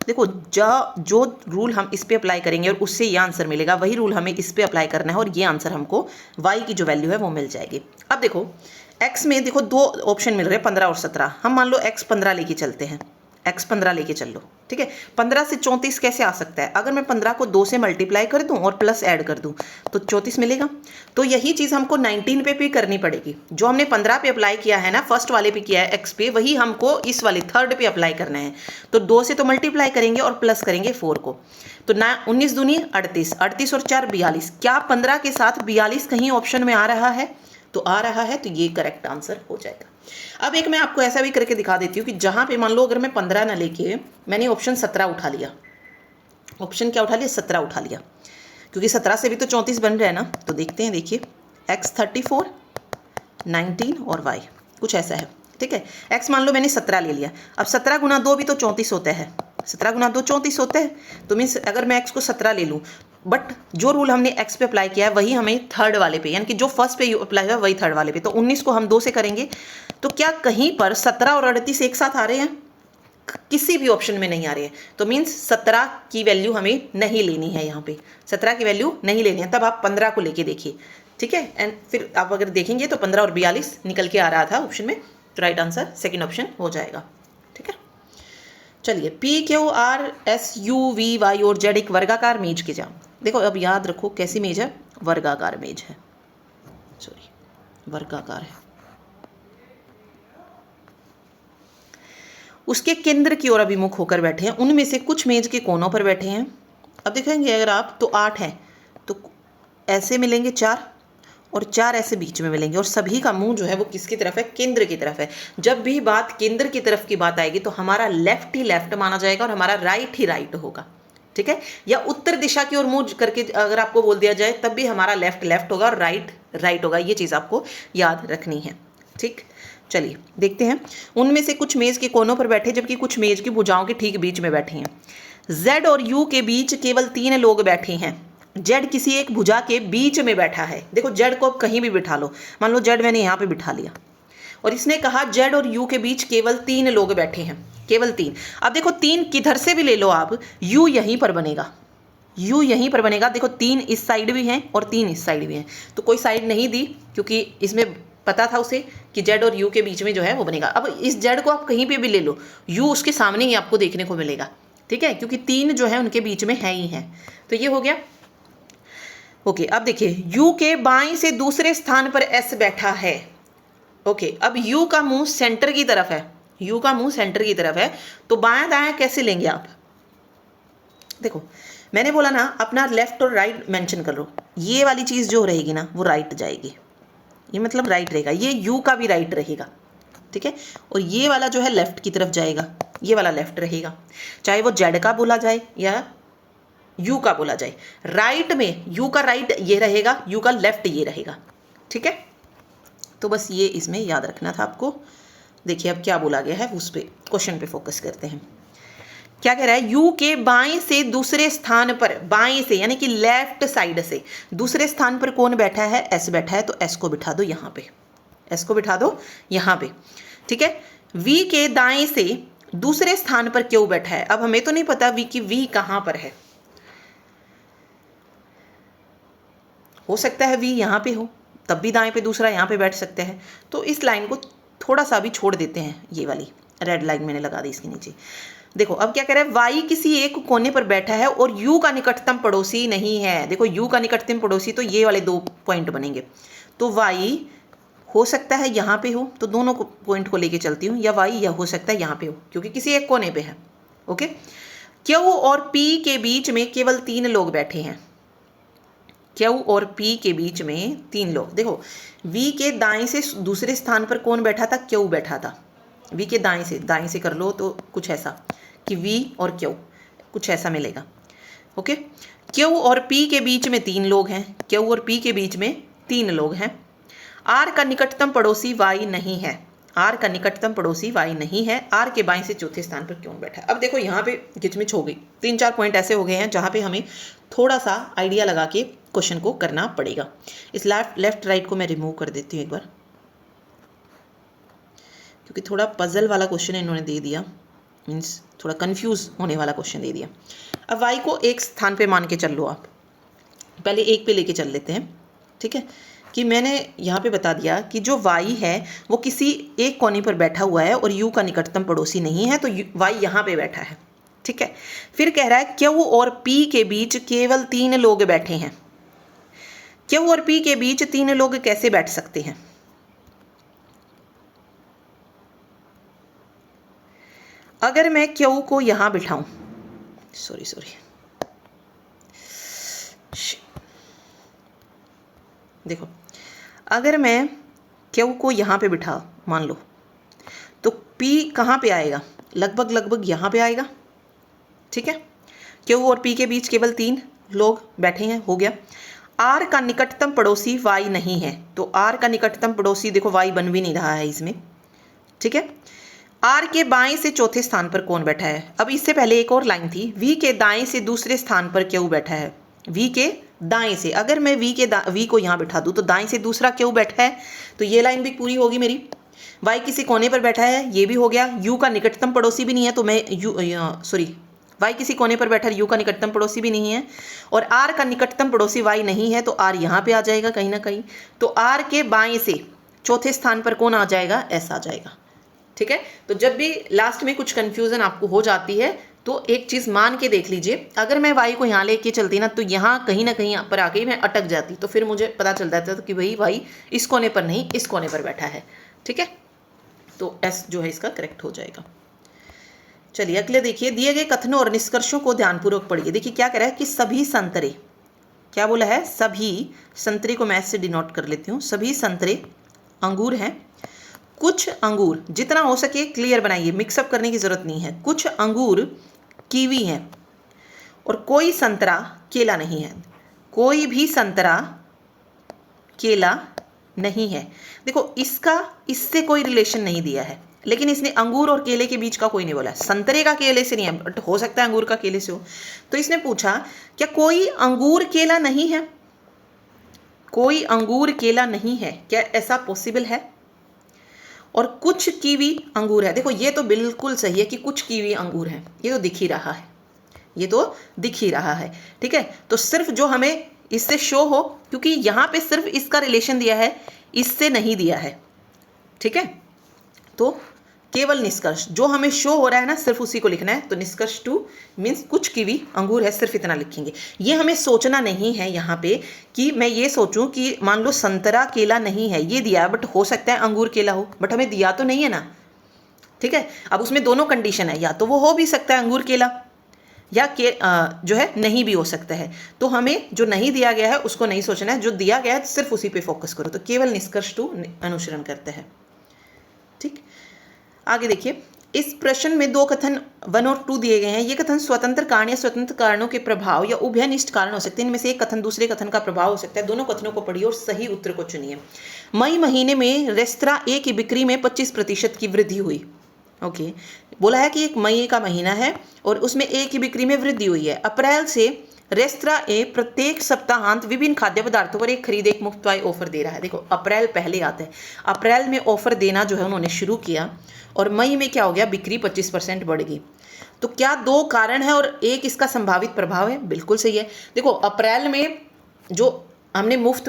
देखो जो रूल हम इस पे अप्लाई करेंगे और उससे ये आंसर मिलेगा, वही रूल हमें इस पे अप्लाई करना है और ये आंसर हमको y की जो वैल्यू है वो मिल जाएगी। अब देखो x में देखो 2 ऑप्शन मिल रहे हैं, 15 और 17। हम मान लो x 15 लेके चलते हैं, x 15 लेके चल लो। ठीक है, 15 से 34 कैसे आ सकता है? अगर मैं 15 को 2 से मल्टीप्लाई कर दूं और प्लस ऐड कर दूं तो 34 मिलेगा। तो यही चीज़ हमको 19 पे भी करनी पड़ेगी। जो हमने 15 पे अप्लाई किया है ना, फर्स्ट वाले पे किया है x पे, वही हमको इस वाले थर्ड पे अप्लाई करना है। तो 2 से तो मल्टीप्लाई करेंगे और प्लस करेंगे 4 को, तो ना 19 दूनी 38, 38 और 4 42। क्या 15 के साथ 42 कहीं ऑप्शन में आ रहा है? तो आ रहा है, तो ये करेक्ट आंसर हो जाएगा। अब एक मैं आपको ऐसा भी करके दिखा देती हूँ कि जहाँ पे मान लो अगर मैं 15 ना लेके मैंने ऑप्शन 17 उठा लिया, ऑप्शन क्या उठा लिया? 17 उठा लिया, क्योंकि 17 से भी तो 34 बन रहा है ना। तो देखते हैं, देखिए x 34, 19 और y कुछ ऐसा है। ठीक है, x मान लो मैंने 17 ले लिया। अब 17 गुना 2 भी तो 34 होता है, 17 गुना 2 34 होता है। तो मीन्स अगर मैं x को 17 ले लूँ, बट जो रूल हमने x पे अप्लाई किया है वही हमें थर्ड वाले पे, यानी कि जो फर्स्ट पे अप्लाई हुआ वही थर्ड वाले पे। तो 19 को हम 2 से करेंगे, तो क्या कहीं पर 17 और 38 एक साथ आ रहे हैं? किसी भी ऑप्शन में नहीं आ रहे हैं। तो मीन्स 17 की वैल्यू हमें नहीं लेनी है, यहाँ पे 17 की वैल्यू नहीं लेनी है। तब आप 15 को लेके देखिए। ठीक है, एंड फिर आप अगर देखेंगे तो 15 और 42 निकल के आ रहा था ऑप्शन में, तो राइट आंसर सेकेंड ऑप्शन हो जाएगा। ठीक है, चलिए PQRSUVY और Z एक वर्गाकार मेज के जाम। देखो अब याद रखो कैसी मेज है? वर्गाकार मेज है, सॉरी वर्गाकार है। उसके केंद्र की ओर अभिमुख होकर बैठे हैं, उनमें से कुछ मेज के कोनों पर बैठे हैं। अब देखेंगे अगर आप तो 8 हैं, तो ऐसे मिलेंगे 4 और 4 ऐसे बीच में मिलेंगे और सभी का मुंह जो है वो किसकी तरफ है, केंद्र की तरफ है। जब भी बात केंद्र की तरफ की बात आएगी तो हमारा लेफ्ट ही लेफ्ट माना जाएगा और हमारा राइट ही राइट होगा, ठीक है। या उत्तर दिशा की ओर मुंह करके अगर आपको बोल दिया जाए तब भी हमारा लेफ्ट लेफ्ट होगा और राइट राइट होगा। ये चीज़ आपको याद रखनी है, ठीक। चलिए देखते हैं। उनमें से कुछ मेज के कोनों पर बैठे जबकि कुछ मेज की भुजाओं के ठीक बीच में बैठे हैं। जेड और यू के बीच केवल 3 लोग बैठे हैं। जेड किसी एक भुजा के बीच में बैठा है। देखो जेड को आप कहीं भी बिठा लो, मान लो जेड मैंने यहाँ पे बिठा लिया और इसने कहा जेड और यू के बीच केवल 3 लोग बैठे हैं, केवल 3। अब देखो 3 किधर से भी ले लो आप, यू यहीं पर बनेगा, यू यहीं पर बनेगा। देखो 3 इस साइड भी हैं और 3 इस साइड भी हैं, तो कोई साइड नहीं दी क्योंकि इसमें पता था उसे कि जेड और यू के बीच में जो है वो बनेगा। अब इस जेड को आप कहीं पे भी ले लो, यू उसके सामने ही आपको देखने को मिलेगा, ठीक है, क्योंकि 3 जो है उनके बीच में है ही है। तो ये हो गया। ओके, अब देखिए यू के बाएं से दूसरे स्थान पर एस बैठा है। ओके, अब यू का मुंह सेंटर की तरफ है, यू का मुंह सेंटर की तरफ है, तो बायां दायां कैसे लेंगे आप। देखो मैंने बोला ना अपना लेफ्ट और राइट मेंशन कर लो, ये वाली चीज़ जो रहेगी ना वो राइट जाएगी, ये मतलब राइट रहेगा, ये यू का भी राइट रहेगा, ठीक है। और ये वाला जो है लेफ्ट की तरफ जाएगा, ये वाला लेफ्ट रहेगा, चाहे वो जेड का बोला जाए या यू का बोला जाए। राइट में यू का राइट ये रहेगा, यू का लेफ्ट ये रहेगा, ठीक है। तो बस ये इसमें याद रखना था आपको। देखिए अब क्या बोला गया है उस पर, क्वेश्चन पे फोकस करते हैं। क्या कह रहा है, यू के बाएं से दूसरे स्थान पर, बाएं से यानी कि लेफ्ट साइड से दूसरे स्थान पर कौन बैठा है, एस बैठा है, तो एस को बिठा दो यहाँ पे, एस को बिठा दो यहाँ पे, ठीक है। वी के दाएं से दूसरे स्थान पर क्यों बैठा है, अब हमें तो नहीं पता वी की वी कहाँ पर है, हो सकता है वी यहाँ पे हो तब भी दाएं पे दूसरा यहाँ पे बैठ सकते हैं। तो इस लाइन को थोड़ा सा भी छोड़ देते हैं, ये वाली रेड लाइन मैंने लगा दी इसके नीचे। देखो अब क्या कह रहा है, वाई किसी एक कोने पर बैठा है और यू का निकटतम पड़ोसी नहीं है। देखो यू का निकटतम पड़ोसी तो ये वाले 2 पॉइंट बनेंगे, तो वाई हो सकता है यहाँ पे हो, तो दोनों को पॉइंट को लेके चलती हूँ, या वाई या हो सकता है यहाँ पे हो क्योंकि किसी एक कोने पे है। ओके, क्यू और पी के बीच में केवल 3 लोग बैठे हैं। क्यू और पी के बीच में 3 लोग। देखो वी के दाएं से दूसरे स्थान पर कौन बैठा था, क्यू बैठा था। वी के दाएं से कर लो तो कुछ ऐसा कि वी और क्यू, कुछ ऐसा मिलेगा। ओके, क्यू और पी के बीच में 3 लोग हैं, क्यू और पी के बीच में 3 लोग हैं। आर का निकटतम पड़ोसी वाई नहीं है, आर का निकटतम पड़ोसी वाई नहीं है। आर के बाएं से चौथे स्थान पर क्यों बैठा है। अब देखो यहाँ पे गिचमिच हो गई, 3-4 पॉइंट ऐसे हो गए हैं जहाँ पे हमें थोड़ा सा आइडिया लगा के क्वेश्चन को करना पड़ेगा। इस लेफ्ट राइट को मैं रिमूव कर देती हूँ एक बार, क्योंकि थोड़ा पजल वाला क्वेश्चन इन्होंने दे दिया, मीन्स थोड़ा कंफ्यूज होने वाला क्वेश्चन दे दिया। अब वाई को एक स्थान पे मान के चल लो आप, पहले एक पे लेके चल लेते हैं, ठीक है। कि मैंने यहाँ पे बता दिया कि जो वाई है वो किसी एक कोने पर बैठा हुआ है और यू का निकटतम पड़ोसी नहीं है, तो वाई यहाँ पे बैठा है, ठीक है। फिर कह रहा है क्यू और पी के बीच केवल 3 लोग बैठे हैं। क्यू और पी के बीच 3 लोग कैसे बैठ सकते हैं। अगर मैं क्यू को यहाँ बिठाऊं, सॉरी देखो अगर मैं क्यू को यहाँ पे बिठा मान लो, तो पी कहाँ पे आएगा, लगभग यहाँ पे आएगा, ठीक है। क्यू और पी के बीच केवल 3 लोग बैठे हैं, हो गया। आर का निकटतम पड़ोसी वाई नहीं है, तो आर का निकटतम पड़ोसी देखो वाई बन भी नहीं रहा है इसमें, ठीक है। आर के बाएं से चौथे स्थान पर कौन बैठा है। अब इससे पहले एक और लाइन थी, वी के दाएं से दूसरे स्थान पर क्यू बैठा है। वी के दाएं से, अगर मैं वी को यहाँ बैठा दूँ तो दाएं से दूसरा क्यू बैठा है, तो ये लाइन भी पूरी होगी मेरी। वाई किसी कोने पर बैठा है, ये भी हो गया। यू का निकटतम पड़ोसी भी नहीं है, तो मैं वाई किसी कोने पर बैठा है, यू का निकटतम पड़ोसी भी नहीं है, और आर का निकटतम पड़ोसी वाई नहीं है, तो आर यहाँ पे आ जाएगा कहीं ना कहीं। तो आर के बाएं से चौथे स्थान पर कौन आ जाएगा, एस आ जाएगा, ठीक है। तो जब भी लास्ट में कुछ कंफ्यूजन आपको हो जाती है तो एक चीज़ मान के देख लीजिए, अगर मैं वाई को यहाँ लेके चलती ना तो यहाँ कहीं ना कहीं पर आके मैं अटक जाती, तो फिर मुझे पता चल जाता था कि भाई वाई इस कोने पर नहीं इस कोने पर बैठा है, ठीक है। तो एस जो है इसका करेक्ट हो जाएगा। चलिए अगले देखिए, दिए गए कथनों और निष्कर्षों को ध्यानपूर्वक पढ़िए। देखिए क्या कह रहा है कि सभी संतरे, क्या बोला है, सभी संतरे को मैं ऐसे डिनोट कर लेती हूँ, सभी संतरे अंगूर हैं, कुछ अंगूर, जितना हो सके क्लियर बनाइए, मिक्सअप करने की ज़रूरत नहीं है, कुछ अंगूर कीवी हैं और कोई संतरा केला नहीं है, कोई भी संतरा केला नहीं है। देखो इसका इससे कोई रिलेशन नहीं दिया है, लेकिन इसने अंगूर और केले के बीच का कोई नहीं बोला, संतरे का केले से नहीं है, बट हो सकता है अंगूर का केले से हो। तो इसने पूछा क्या कोई अंगूर केला नहीं है, कोई अंगूर केला नहीं है, क्या ऐसा पॉसिबल है? और कुछ कीवी अंगूर है। देखो ये तो बिल्कुल सही है कि कुछ कीवी अंगूर है, ये तो दिख ही रहा है, ये तो दिख ही रहा है। ठीक है, तो सिर्फ जो हमें इससे शो हो, क्योंकि यहाँ पे सिर्फ इसका रिलेशन दिया है, इससे नहीं दिया है। ठीक है, तो केवल निष्कर्ष जो हमें शो हो रहा है ना, सिर्फ उसी को लिखना है। तो निष्कर्ष 2 मीन्स कुछ कीवी अंगूर है, सिर्फ इतना लिखेंगे। ये हमें सोचना नहीं है यहाँ पे कि मैं ये सोचूं कि मान लो संतरा केला नहीं है, ये दिया है बट हो सकता है अंगूर केला हो, बट हमें दिया तो नहीं है ना। ठीक है, अब उसमें दोनों कंडीशन है, या तो वो हो भी सकता है अंगूर केला, या जो है नहीं भी हो सकता है। तो हमें जो नहीं दिया गया है उसको नहीं सोचना है, जो दिया गया है सिर्फ उसी पे फोकस करो। तो केवल निष्कर्ष 2 अनुसरण करते हैं। ठीक, आगे देखिए, इस प्रश्न में 2 कथन 1 और 2 दिए गए हैं। ये कथन स्वतंत्र कारण या स्वतंत्र कारणों के प्रभाव या उभयनिष्ठ कारण हो सकते हैं। इनमें से एक कथन दूसरे कथन का प्रभाव हो सकता है। दोनों कथनों को पढ़िए और सही उत्तर को चुनिए। मई महीने में रेस्तरां ए की बिक्री में 25% की वृद्धि हुई। ओके, बोला है कि एक मई का महीना है और उसमें ए की बिक्री में वृद्धि हुई है। अप्रैल से रेस्तरां ए प्रत्येक सप्ताहांत विभिन्न खाद्य पदार्थों पर एक खरीद एक मुफ्त पाई ऑफर दे रहा है। देखो अप्रैल पहले आता है, अप्रैल में ऑफर देना जो है उन्होंने शुरू किया और मई में क्या हो गया, बिक्री 25% बढ़ गई। तो क्या 2 कारण है और एक इसका संभावित प्रभाव है? बिल्कुल सही है। देखो अप्रैल में जो हमने मुफ्त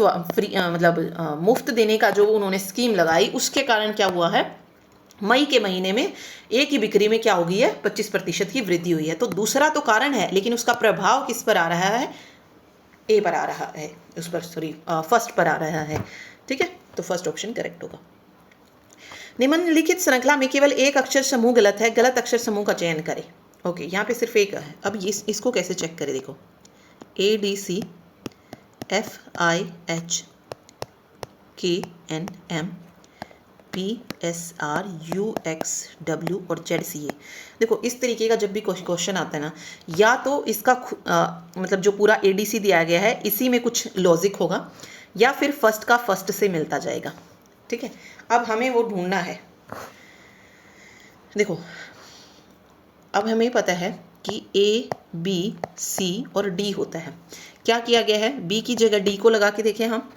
मुफ्त देने का जो उन्होंने स्कीम लगाई, उसके कारण क्या हुआ है, मई के महीने में ए की बिक्री में क्या हो गई है, 25% की वृद्धि हुई है। तो दूसरा तो कारण है, लेकिन उसका प्रभाव किस पर आ रहा है, ए पर आ रहा है, उस पर फर्स्ट पर आ रहा है। ठीक है, तो फर्स्ट ऑप्शन करेक्ट होगा। निम्नलिखित श्रृंखला में केवल एक अक्षर समूह गलत है, गलत अक्षर समूह का चयन करें। ओके, यहाँ पे सिर्फ एक है। अब इसको कैसे चेक करें, देखो ADC FIH KNM PSR UXW और ZCA। देखो इस तरीके का जब भी क्वेश्चन आता है ना, या तो इसका मतलब जो पूरा ADC दिया गया है इसी में कुछ लॉजिक होगा, या फिर फर्स्ट का फर्स्ट से मिलता जाएगा। ठीक है, अब हमें वो ढूंढना है। देखो अब हमें पता है कि A B C और D होता है। क्या किया गया है, B की जगह D को लगा के देखें हम,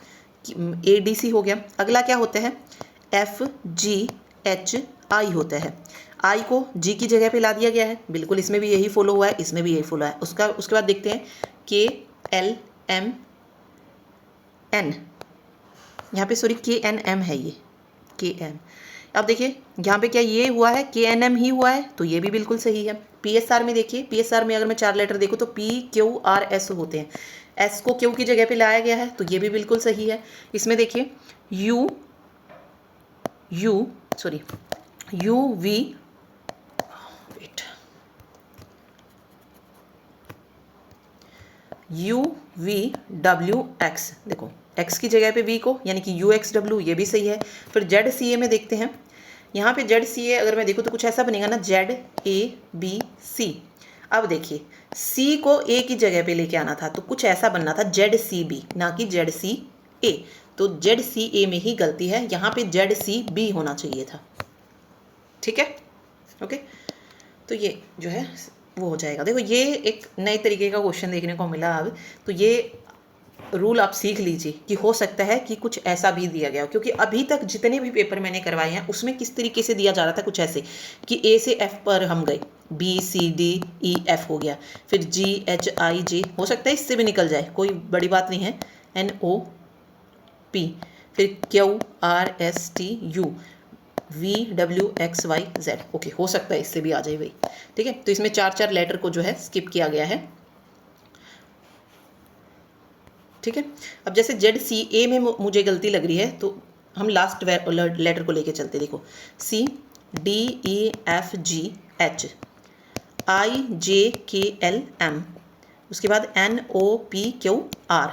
ADC हो गया। अगला क्या होता है, FGHI होता है। I को G की जगह पे ला दिया गया है, बिल्कुल इसमें भी यही फॉलो हुआ है, इसमें भी यही फॉलो है। उसके बाद देखते हैं KLMN, यहाँ पे सॉरी KNM है, ये KN। अब देखिए यहाँ पे क्या ये हुआ है, KNM ही हुआ है, तो ये भी बिल्कुल सही है। PSR में देखिए, PSR में अगर मैं 4 लेटर देखूँ तो PQRS होते हैं, S को Q की जगह पे लाया गया है, तो ये भी बिल्कुल सही है। इसमें देखिए UVWX, देखो X की जगह पे V को, यानी कि UXW, ये भी सही है। फिर ZCA में देखते हैं, यहाँ पे ZCA अगर मैं देखूँ तो कुछ ऐसा बनेगा ना, ZABC। अब देखिए C को A की जगह पे लेके आना था, तो कुछ ऐसा बनना था ZCB, ना कि ZCA। तो ZCA में ही गलती है, यहाँ पे ZCB होना चाहिए था। ठीक है, ओके, तो ये जो है वो हो जाएगा। देखो ये एक नए तरीके का क्वेश्चन देखने को मिला अब, तो ये रूल आप सीख लीजिए कि हो सकता है कि कुछ ऐसा भी दिया गया हो, क्योंकि अभी तक जितने भी पेपर मैंने करवाए हैं उसमें किस तरीके से दिया जा रहा था, कुछ ऐसे कि A से F पर हम गए, B C D E F हो गया, फिर G H I J, हो सकता है इससे भी निकल जाए, कोई बड़ी बात नहीं है, N O P, फिर Q R S T U VWXYZ। Okay, हो सकता है इससे भी आ जाए भाई। ठीक है, तो इसमें 4 लेटर को जो है स्किप किया गया है। ठीक है, अब जैसे ZCA में मुझे गलती लग रही है, तो हम लास्ट लेटर को लेके चलते। देखो CDEFGH IJKLM उसके बाद NOPQR,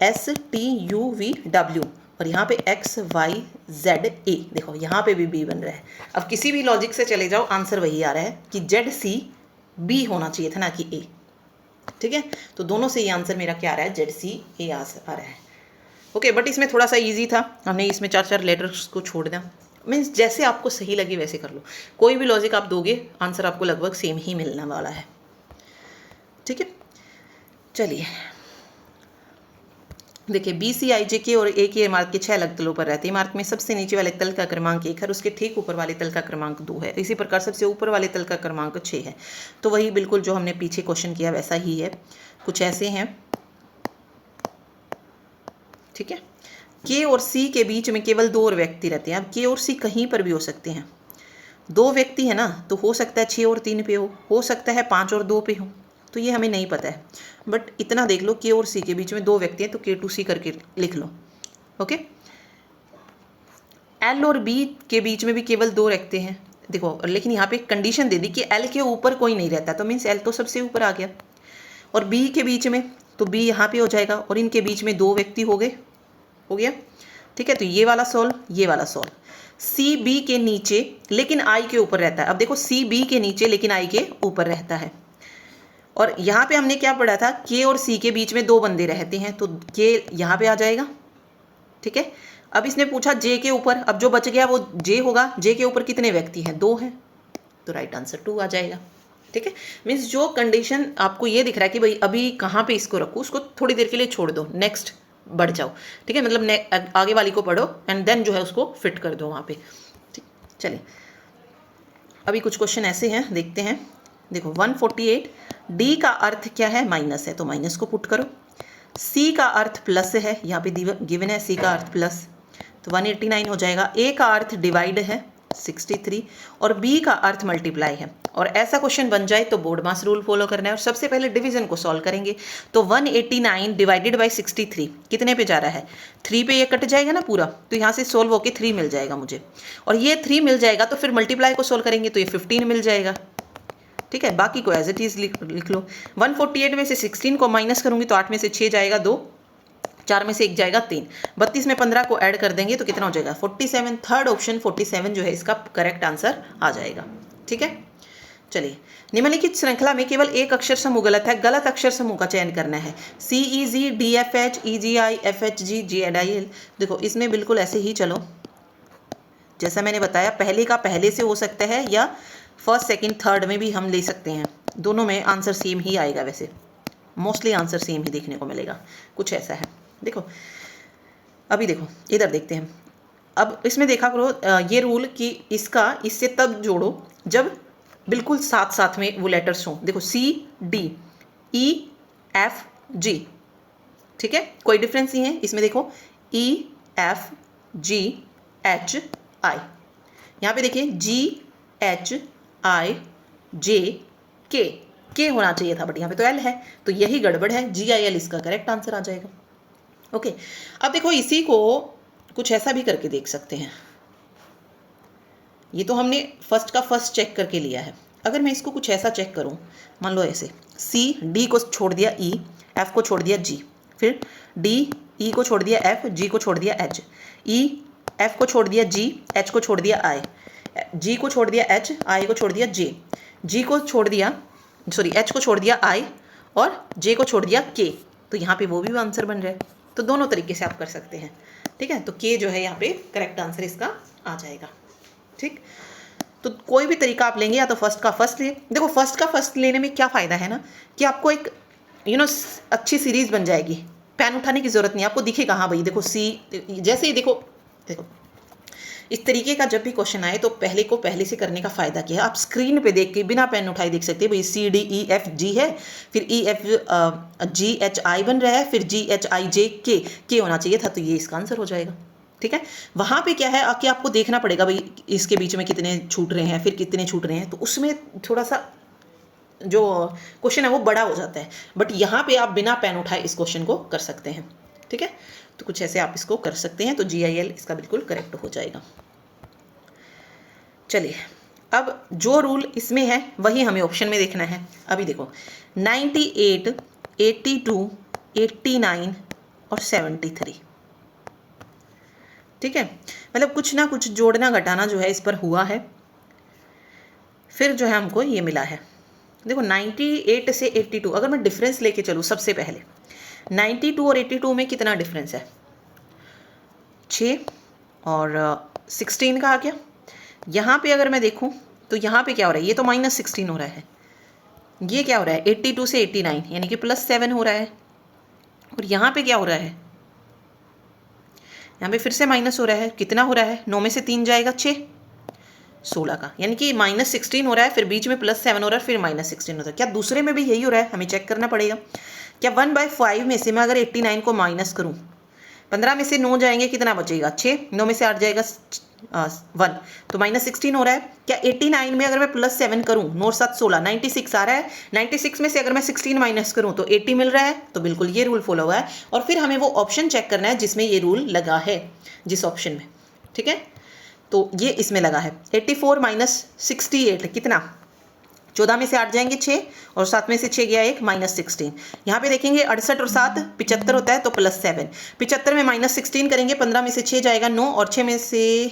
STUVW और यहाँ पे XYZA। देखो यहाँ पे भी B बन रहा है। अब किसी भी लॉजिक से चले जाओ, आंसर वही आ रहा है कि ZCB होना चाहिए था, ना कि A। ठीक है, तो दोनों से ये आंसर मेरा क्या आ रहा है, ZCA आ रहा है। ओके, बट इसमें थोड़ा सा इजी था, हमने इसमें 4 लेटर्स को छोड़ दिया। मीन्स जैसे आपको सही लगे वैसे कर लो, कोई भी लॉजिक आप दोगे आंसर आपको लगभग सेम ही मिलने वाला है। ठीक है, चलिए देखिए, BCIJ और A के इमारत के 6 अलग तलों पर रहते हैं। इमारत में सबसे नीचे वाले तल का क्रमांक 1 है, उसके ठीक ऊपर वाले तल का क्रमांक 2 है। इसी प्रकार सबसे ऊपर वाले तल का क्रमांक 6 है। तो वही बिल्कुल जो हमने पीछे क्वेश्चन किया वैसा ही है, कुछ ऐसे हैं। ठीक है, K और C के बीच में केवल 2 और व्यक्ति रहते हैं। अब K और C कहीं पर भी हो सकते हैं। 2 व्यक्ति है ना, तो हो सकता है 6 और 3 पे हो सकता है 5 और 2 पे हो, तो ये हमें नहीं पता है। बट इतना देख लो, K और C के बीच में 2 व्यक्ति हैं, तो K2C करके लिख लो। ओके, L और B के बीच में भी केवल 2 रहते हैं। देखो, लेकिन यहाँ पे कंडीशन दे दी कि L के ऊपर कोई नहीं रहता, तो मीन्स L तो सबसे ऊपर आ गया। और B के बीच में, तो B यहाँ पे हो जाएगा, और इनके बीच में 2 व्यक्ति हो गया। ठीक है, तो ये वाला सॉल्व, ये वाला सॉल्व। C B के नीचे लेकिन I के ऊपर रहता है। अब देखो, C B के नीचे लेकिन I के ऊपर रहता है। और यहाँ पे हमने क्या पढ़ा था, K और C के बीच में 2 बंदे रहते हैं, तो K यहाँ पे आ जाएगा। ठीक है, अब इसने पूछा J के ऊपर, अब जो बच गया वो J होगा। J के ऊपर कितने व्यक्ति हैं, 2 हैं, तो राइट आंसर 2 आ जाएगा। ठीक है, मीन्स जो कंडीशन आपको ये दिख रहा है कि भाई अभी कहाँ पे इसको रखूँ, उसको थोड़ी देर के लिए छोड़ दो, नेक्स्ट बढ़ जाओ। ठीक है, मतलब आगे वाली को पढ़ो एंड देन जो है उसको फिट कर दो वहाँ पे। ठीक, चलिए अभी कुछ क्वेश्चन ऐसे हैं, देखते हैं। देखो 148, D का अर्थ क्या है, माइनस है, तो माइनस को पुट करो। C का अर्थ प्लस है, यहाँ पे गिवन है C का अर्थ प्लस, तो 189 हो जाएगा। A का अर्थ डिवाइड है 63 और B का अर्थ मल्टीप्लाई है। और ऐसा क्वेश्चन बन जाए तो बोर्ड मास रूल फॉलो करना है और सबसे पहले डिवीजन को सॉल्व करेंगे। तो 189 डिवाइडेड बाई 63 कितने पे जा रहा है, 3 पे ये कट जाएगा ना पूरा, तो यहाँ से सोल्व होके 3 मिल जाएगा मुझे, और ये 3 मिल जाएगा तो फिर मल्टीप्लाई को सोल्व करेंगे तो ये 15 मिल जाएगा। ठीक है, बाकी को एज इट इज लिख लो। 148 में से 16 को माइनस करूंगी तो 8 में से 6 जाएगा 2, 4 में से 1 जाएगा 3, 32 में 15 को ऐड कर देंगे तो कितना हो जाएगा 47। थर्ड ऑप्शन 47 जो है इसका करेक्ट आंसर आ जाएगा। ठीक है, चलिए निम्नलिखित श्रृंखला में केवल एक अक्षर समूह गलत है, गलत अक्षर समूह का चयन करना है। CEG DFH EGI FHG GIL। देखो इसमें बिल्कुल ऐसे ही चलो, जैसा मैंने बताया, पहले का पहले से हो सकता है या फर्स्ट सेकंड थर्ड में भी हम ले सकते हैं, दोनों में आंसर सेम ही आएगा। वैसे मोस्टली आंसर सेम ही देखने को मिलेगा, कुछ ऐसा है। देखो अभी देखो इधर देखते हैं। अब इसमें देखा करो ये रूल कि इसका इससे तब जोड़ो जब बिल्कुल साथ साथ में वो लेटर्स हों। देखो CDEFG, ठीक है, कोई डिफरेंस नहीं है इसमें। देखो EFGHI, यहाँ पे देखिए GHIJK होना चाहिए था, बट यहाँ पे तो L है, तो यही गड़बड़ है। GIL इसका करेक्ट आंसर आ जाएगा। ओके, अब देखो इसी को कुछ ऐसा भी करके देख सकते हैं। ये तो हमने फर्स्ट का फर्स्ट चेक करके लिया है। अगर मैं इसको कुछ ऐसा चेक करूं, मान लो ऐसे, D को छोड़ दिया E, F को छोड़ दिया G, फिर E को छोड़ दिया F, G को छोड़ दिया H, F को छोड़ दिया G, H को छोड़ दिया I, G को छोड़ दिया H, I को छोड़ दिया J, H को छोड़ दिया I और J को छोड़ दिया K, तो यहाँ पे वो भी आंसर बन रहा है। तो दोनों तरीके से आप कर सकते हैं। ठीक है, तो K जो है यहाँ पे करेक्ट आंसर इसका आ जाएगा। ठीक, तो कोई भी तरीका आप लेंगे, या तो फर्स्ट का फर्स्ट ले। देखो फर्स्ट का फर्स्ट लेने में क्या फ़ायदा है ना, कि आपको एक अच्छी सीरीज़ बन जाएगी, पेन उठाने की ज़रूरत नहीं, आपको दिखेगा हाँ भाई देखो जैसे ही देखो इस तरीके का जब भी क्वेश्चन आए तो पहले को पहले से करने का फ़ायदा क्या है, आप स्क्रीन पे देख के बिना पेन उठाए देख सकते हैं। भाई CDEFG है, फिर EFGHI बन रहा है, फिर GHIJK होना चाहिए था, तो ये इसका आंसर हो जाएगा। ठीक है, वहाँ पे क्या है कि आपको देखना पड़ेगा भाई इसके बीच में कितने छूट रहे हैं, फिर कितने छूट रहे हैं, तो उसमें थोड़ा सा जो क्वेश्चन है वो बड़ा हो जाता है। बट यहाँ पे आप बिना पेन उठाए इस क्वेश्चन को कर सकते हैं। ठीक है, तो कुछ ऐसे आप इसको कर सकते हैं, तो GIL इसका बिल्कुल करेक्ट हो जाएगा। चलिए अब जो रूल इसमें है वही हमें ऑप्शन में देखना है। अभी देखो 98, 82, 89 और 73, ठीक है। मतलब कुछ ना कुछ जोड़ना घटाना जो है इस पर हुआ है, फिर जो है हमको ये मिला है। देखो 98 से 82, अगर मैं डिफरेंस लेके चलूँ सबसे पहले 92 और 82 में कितना डिफरेंस है, 6 और 16 का आ गया। यहाँ पे अगर मैं देखूँ तो यहाँ पे क्या हो रहा है, ये तो -16 हो रहा है, ये क्या हो रहा है 82 से 89 यानी कि +7 हो रहा है। और यहाँ पे क्या हो रहा है, यहाँ पे फिर से माइनस हो रहा है, कितना हो रहा है, 9 में से 3 जाएगा 6, 16 का, यानी कि -16 हो रहा है, फिर बीच में +7 हो रहा है, फिर -16 होता है। क्या दूसरे में भी यही हो रहा है, हमें चेक करना पड़ेगा। क्या 1/5 में से मैं अगर 89 को माइनस करूँ, 15 में से 9 जाएंगे, कितना बचेगा 6, 9 में से 8 जाएगा 1, तो -16 हो रहा है। क्या 89 में अगर मैं +7 करूँ, 9 7 16, 96 आ रहा है, 96 में से अगर मैं 16 माइनस करूँ तो 80 मिल रहा है, तो बिल्कुल ये रूल फॉलो हुआ है। और फिर हमें वो ऑप्शन चेक करना है जिसमें ये रूल लगा है, जिस ऑप्शन में, ठीक है। तो ये इसमें लगा है 84 - 68 कितना, 14 में से 8 जाएंगे 6 और 7 में से 6 गया 1, -16। यहाँ पे देखेंगे 68 और 7 75 होता है, तो +7, 75 में -16 करेंगे, 15 में से 6 जाएगा 9 और 6 में से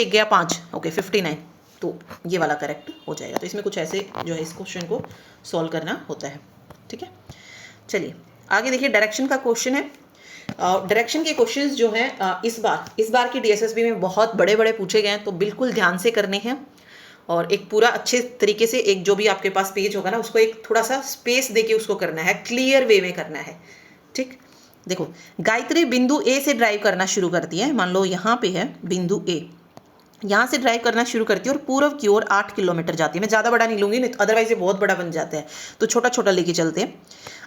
1 गया 5, ओके 59, तो ये वाला करेक्ट हो जाएगा। तो इसमें कुछ ऐसे जो है इस क्वेश्चन को सॉल्व करना होता है, ठीक है। चलिए आगे देखिए, डायरेक्शन का क्वेश्चन है। डायरेक्शन के क्वेश्चंस जो हैं इस बार की डीएसएसबी में बहुत बड़े बड़े पूछे गए हैं, तो बिल्कुल ध्यान से करने हैं और एक पूरा अच्छे तरीके से, एक जो भी आपके पास पेज होगा ना उसको एक थोड़ा सा स्पेस देके उसको करना है, क्लियर वे में करना है, ठीक। देखो गायत्री बिंदु ए से ड्राइव करना शुरू करती है, मान लो यहाँ पे है बिंदु ए, यहाँ से ड्राइव करना शुरू करती है और पूर्व की ओर 8 किलोमीटर जाती है। मैं ज़्यादा बड़ा नहीं लूँगी, नहीं अदरवाइज ये बहुत बड़ा बन जाता है, तो छोटा छोटा लेके चलते हैं।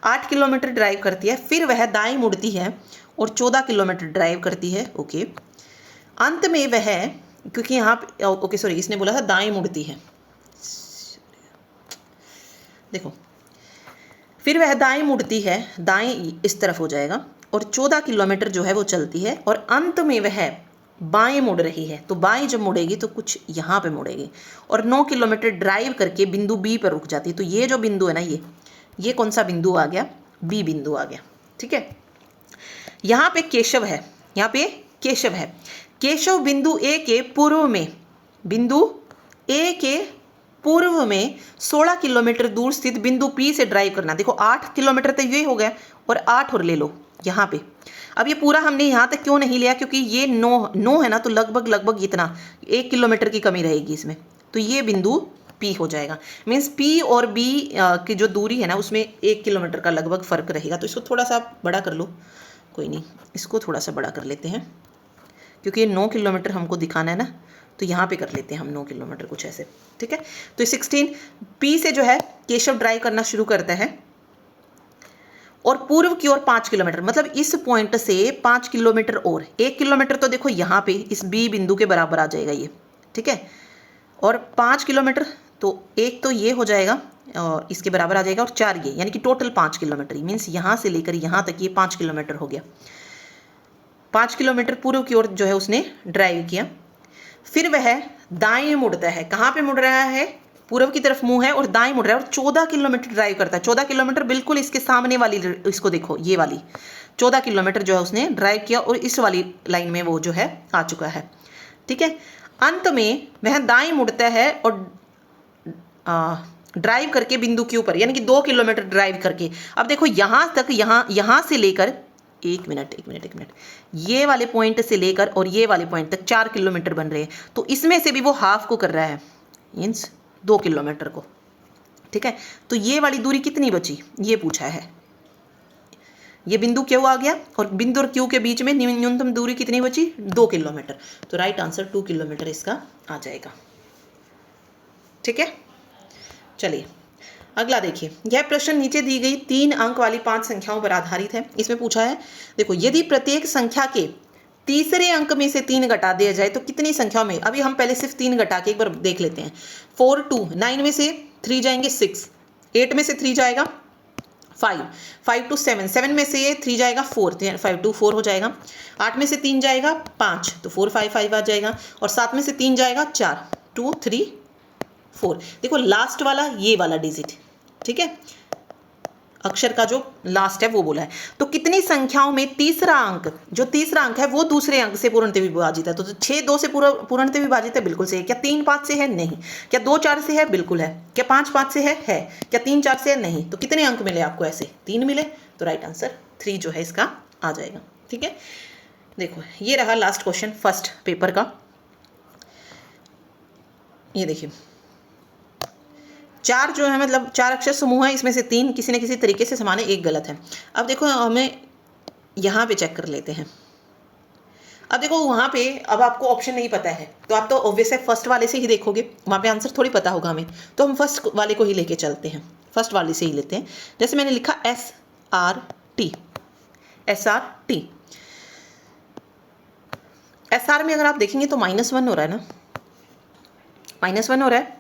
8 किलोमीटर ड्राइव करती है, फिर वह दाएं मुड़ती है और 14 किलोमीटर ड्राइव करती है, ओके। अंत में वह, क्योंकि यहाँ पे ओके सॉरी इसने बोला था दाएं मुड़ती है, देखो फिर वह दाएं मुड़ती है, दाएं इस तरफ हो जाएगा और 14 किलोमीटर जो है वो चलती है और अंत में वह बाएं मुड़ रही है। तो बाएं जब मुड़ेगी तो कुछ यहाँ पे मुड़ेगी और 9 किलोमीटर ड्राइव करके बिंदु बी पर रुक जाती है। तो ये जो बिंदु है ना, ये कौन सा बिंदु आ गया, बी बिंदु आ गया, ठीक है। यहाँ पे केशव है, यहाँ पे केशव है, केशव बिंदु ए के पूर्व में, बिंदु ए के पूर्व में 16 किलोमीटर दूर स्थित बिंदु पी से ड्राइव करना। देखो 8 किलोमीटर तो ये हो गया और 8 और ले लो यहाँ पे। अब ये पूरा हमने यहाँ तक क्यों नहीं लिया, क्योंकि ये 9 है ना, तो लगभग इतना 1 किलोमीटर की कमी रहेगी इसमें, तो ये बिंदु पी हो जाएगा। मीन्स पी और बी की जो दूरी है ना उसमें 1 किलोमीटर का लगभग फर्क रहेगा। तो इसको थोड़ा सा बड़ा कर लो, कोई नहीं, इसको थोड़ा सा बड़ा कर लेते हैं क्योंकि ये 9 किलोमीटर हमको दिखाना है ना, तो यहाँ पे कर लेते हैं हम 9 किलोमीटर कुछ ऐसे, ठीक है। तो 16 पी से जो है केशव ड्राइव करना शुरू करता है और पूर्व की ओर 5 किलोमीटर, मतलब इस पॉइंट से 5 किलोमीटर और 1 किलोमीटर तो देखो यहाँ पे इस बी बिंदु के बराबर आ जाएगा ये, ठीक है। और 5 किलोमीटर तो एक तो ये हो जाएगा और इसके बराबर आ जाएगा और 4 ये, यानी कि टोटल 5 किलोमीटर, मीन्स यहाँ से लेकर यहाँ तक ये 5 किलोमीटर हो गया। 5 किलोमीटर पूर्व की ओर जो है उसने ड्राइव किया, फिर वह दाएं मुड़ता है। कहाँ पे मुड़ रहा है, पूर्व की तरफ मुंह है और दाएं मुड़ रहा है और 14 किलोमीटर ड्राइव करता है। 14 किलोमीटर बिल्कुल इसके सामने वाली, इसको देखो ये वाली 14 किलोमीटर जो है उसने ड्राइव किया और इस वाली लाइन में वो जो है आ चुका है, ठीक है। अंत में वह दाएं मुड़ता है और ड्राइव करके बिंदु क्यू पर, यानी कि 2 किलोमीटर ड्राइव करके। अब देखो यहाँ तक, यहाँ से लेकर एक मिनट, ये वाले पॉइंट से लेकर और ये वाले पॉइंट तक 4 किलोमीटर बन रहे हैं, तो इसमें से भी वो हाफ को कर रहा है, मीन्स 2 किलोमीटर को, ठीक है। तो ये वाली दूरी कितनी बची, ये पूछा है। ये बिंदु क्यू आ गया और बिंदु और क्यू के बीच में न्यूनतम दूरी कितनी बची, 2 किलोमीटर। तो राइट आंसर 2 किलोमीटर इसका आ जाएगा, ठीक है। चलिए अगला देखिए, यह प्रश्न नीचे दी गई 3 अंक वाली 5 संख्याओं पर आधारित है। इसमें पूछा है, देखो यदि प्रत्येक संख्या के तीसरे अंक में से 3 घटा दिया जाए तो कितनी संख्याओं में, अभी हम पहले सिर्फ 3 घटा के एक बार देख लेते हैं। 4 2, 9 में से 3 जाएंगे 6, 8 में से 3 जाएगा 5, 5 to 7, 7 में से ये 3 जाएगा 4, 5 to 4 हो जाएगा। 8 में से 3 जाएगा 5, तो 4 5 5 आ जाएगा। और 7 में से 3 जाएगा 4, 2 3 4। देखो लास्ट वाला ये वाला डिजिट, ठीक है, अक्षर का जो लास्ट है वो बोला है। तो कितनी संख्याओं में तीसरा अंक, जो तीसरा अंक है वो दूसरे अंक से पूर्णतः विभाजित है? तो 6 2 से पूर्णतः विभाजित है, बिल्कुल सही है। क्या 3 5 से है? नहीं। क्या 2 4 से है? बिल्कुल है। क्या 5 5 से है? क्या 3 4 से है? नहीं। तो कितने अंक मिले आपको? ऐसे 3 मिले। तो राइट आंसर 3 जो है इसका आ जाएगा। ठीक है, देखो ये रहा लास्ट क्वेश्चन फर्स्ट पेपर का। ये देखिए 4 जो है मतलब 4 अक्षर समूह है, इसमें से 3 किसी न किसी तरीके से समान है, एक गलत है। अब देखो हमें यहाँ पे चेक कर लेते हैं। अब देखो वहाँ पे अब आपको ऑप्शन नहीं पता है तो आप तो ऑब्वियस है फर्स्ट वाले से ही देखोगे, वहाँ पे आंसर थोड़ी पता होगा हमें, तो हम फर्स्ट वाले को ही लेके चलते हैं, फर्स्ट वाले से ही लेते हैं। जैसे मैंने लिखा SRT, SRT, SR में अगर आप देखेंगे तो -1 हो रहा है ना, -1 हो रहा है।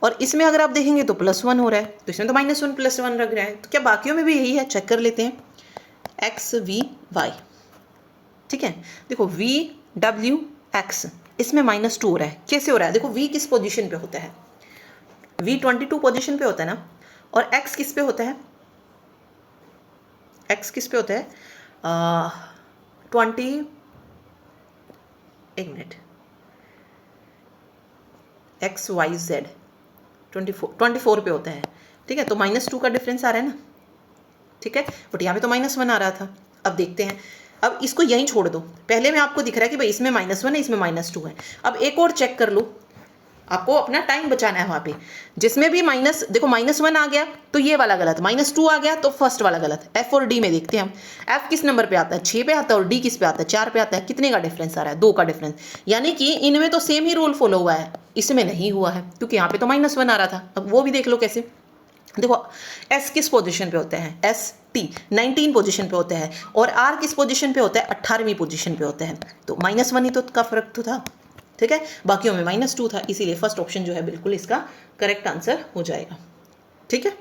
और इसमें अगर आप देखेंगे तो +1 हो रहा है, तो इसमें तो -1 +1 लग रहा है। तो क्या बाकियों में भी यही है? चेक कर लेते हैं। XVY, ठीक है, देखो VWX, इसमें -2 हो रहा है। कैसे हो रहा है? देखो V किस पोजीशन पे होता है? V 22 पोजीशन पे होता है ना, और X किस पे होता है? X किस पे होता है? 1 मिनट, XYZ 24 पे होता है। ठीक है, तो -2 का डिफरेंस आ रहा है ना, ठीक है, बट यहाँ पे तो -1 आ रहा था। अब देखते हैं, अब इसको यहीं छोड़ दो। पहले में आपको दिख रहा है कि भाई इसमें -1 है, इसमें -2 है। अब एक और चेक कर लो, आपको अपना टाइम बचाना है वहाँ पे। जिसमें भी देखो -1 आ गया तो ये वाला गलत, -2 आ गया तो फर्स्ट वाला गलत। F और D में देखते हैं हम, F किस नंबर पे आता है? 6 पे आता है, और D किस पे आता है? 4 पे आता है। कितने का डिफरेंस आ रहा है? 2 का डिफरेंस। यानी कि इनमें तो सेम ही रूल फॉलो हुआ है, इसमें नहीं हुआ है, क्योंकि यहाँ पे तो -1 आ रहा था। अब वो भी देख लो कैसे। देखो S किस पोजीशन पे होता है? ST 19 पोजीशन पे होता है, और R किस पोजीशन पे होता है? 18वीं पोजीशन पे होता है। तो -1 ही तो का फर्क तो था, ठीक है, बाकियों में -2 था, इसीलिए फर्स्ट ऑप्शन जो है बिल्कुल इसका करेक्ट आंसर हो जाएगा। ठीक है,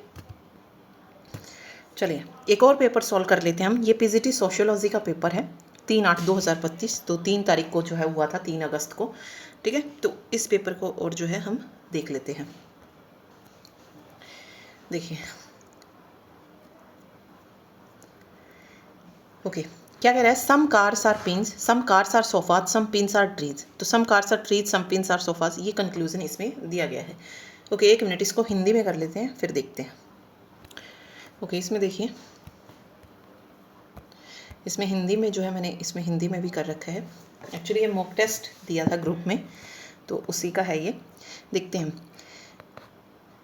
चलिए एक और पेपर सॉल्व कर लेते हैं हम। ये PGT सोशियोलॉजी का पेपर है, 3/8/2025, तो 3 तारीख को जो है हुआ था, 3 अगस्त को। ठीक है, तो इस पेपर को और जो है हम देख लेते हैं। देखिए ओके, क्या कह रहा है? Some cars are pins, some cars are sofas, some pins are trees. तो some cars are trees, some pins are sofas, ये कंक्लूजन इसमें दिया गया है। ओके, 1 मिनट, इसको हिंदी में कर लेते हैं फिर देखते हैं। ओके, इसमें देखिए, इसमें हिंदी में जो है मैंने इसमें हिंदी में भी कर रखा है। एक्चुअली ये मॉक टेस्ट दिया था ग्रुप में, तो उसी का है ये। देखते हैं,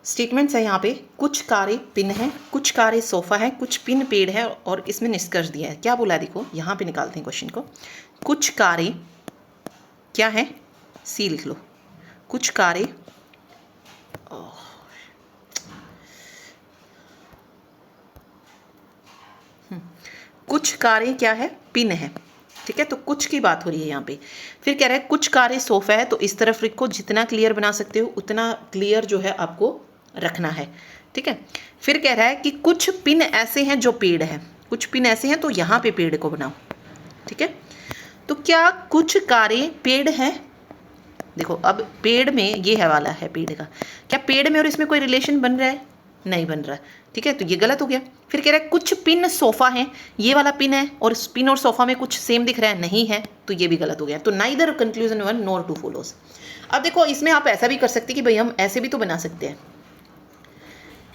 स्टेटमेंट्स है यहाँ पे, कुछ कारें पिन है, कुछ कारें सोफ़ा है, कुछ पिन पेड़ है, और इसमें निष्कर्ष दिया है। क्या बोला है? देखो यहाँ पे निकालते हैं क्वेश्चन को। कुछ कारें क्या है? सी लिख लो। कुछ कारें कुछ कारें क्या है? पिन है। ठीक है, तो कुछ की बात हो रही है यहाँ पे। फिर कह रहा है कुछ कारें सोफ़ा है, तो इस तरफ लिखो, जितना क्लियर बना सकते हो उतना क्लियर जो है आपको रखना है। ठीक है, फिर कह रहा है कि कुछ पिन ऐसे हैं जो पेड़ है, कुछ पिन ऐसे हैं तो यहाँ पे पेड़ को बनाओ। ठीक है, तो क्या कुछ कारें पेड़ हैं? देखो अब पेड़ में ये है वाला है पेड़ का, क्या पेड़ में और इसमें कोई रिलेशन बन रहा है? नहीं बन रहा। ठीक है, तो ये गलत हो गया। फिर कह रहा है कुछ पिन सोफ़ा है, ये वाला पिन है और पिन और सोफ़ा में कुछ सेम दिख रहा है, नहीं है, तो ये भी गलत हो गया। तो नाइदर कंक्लूजन 1 नॉर 2 फॉलोज। अब देखो इसमें आप ऐसा भी कर सकते कि भाई हम ऐसे भी तो बना सकते हैं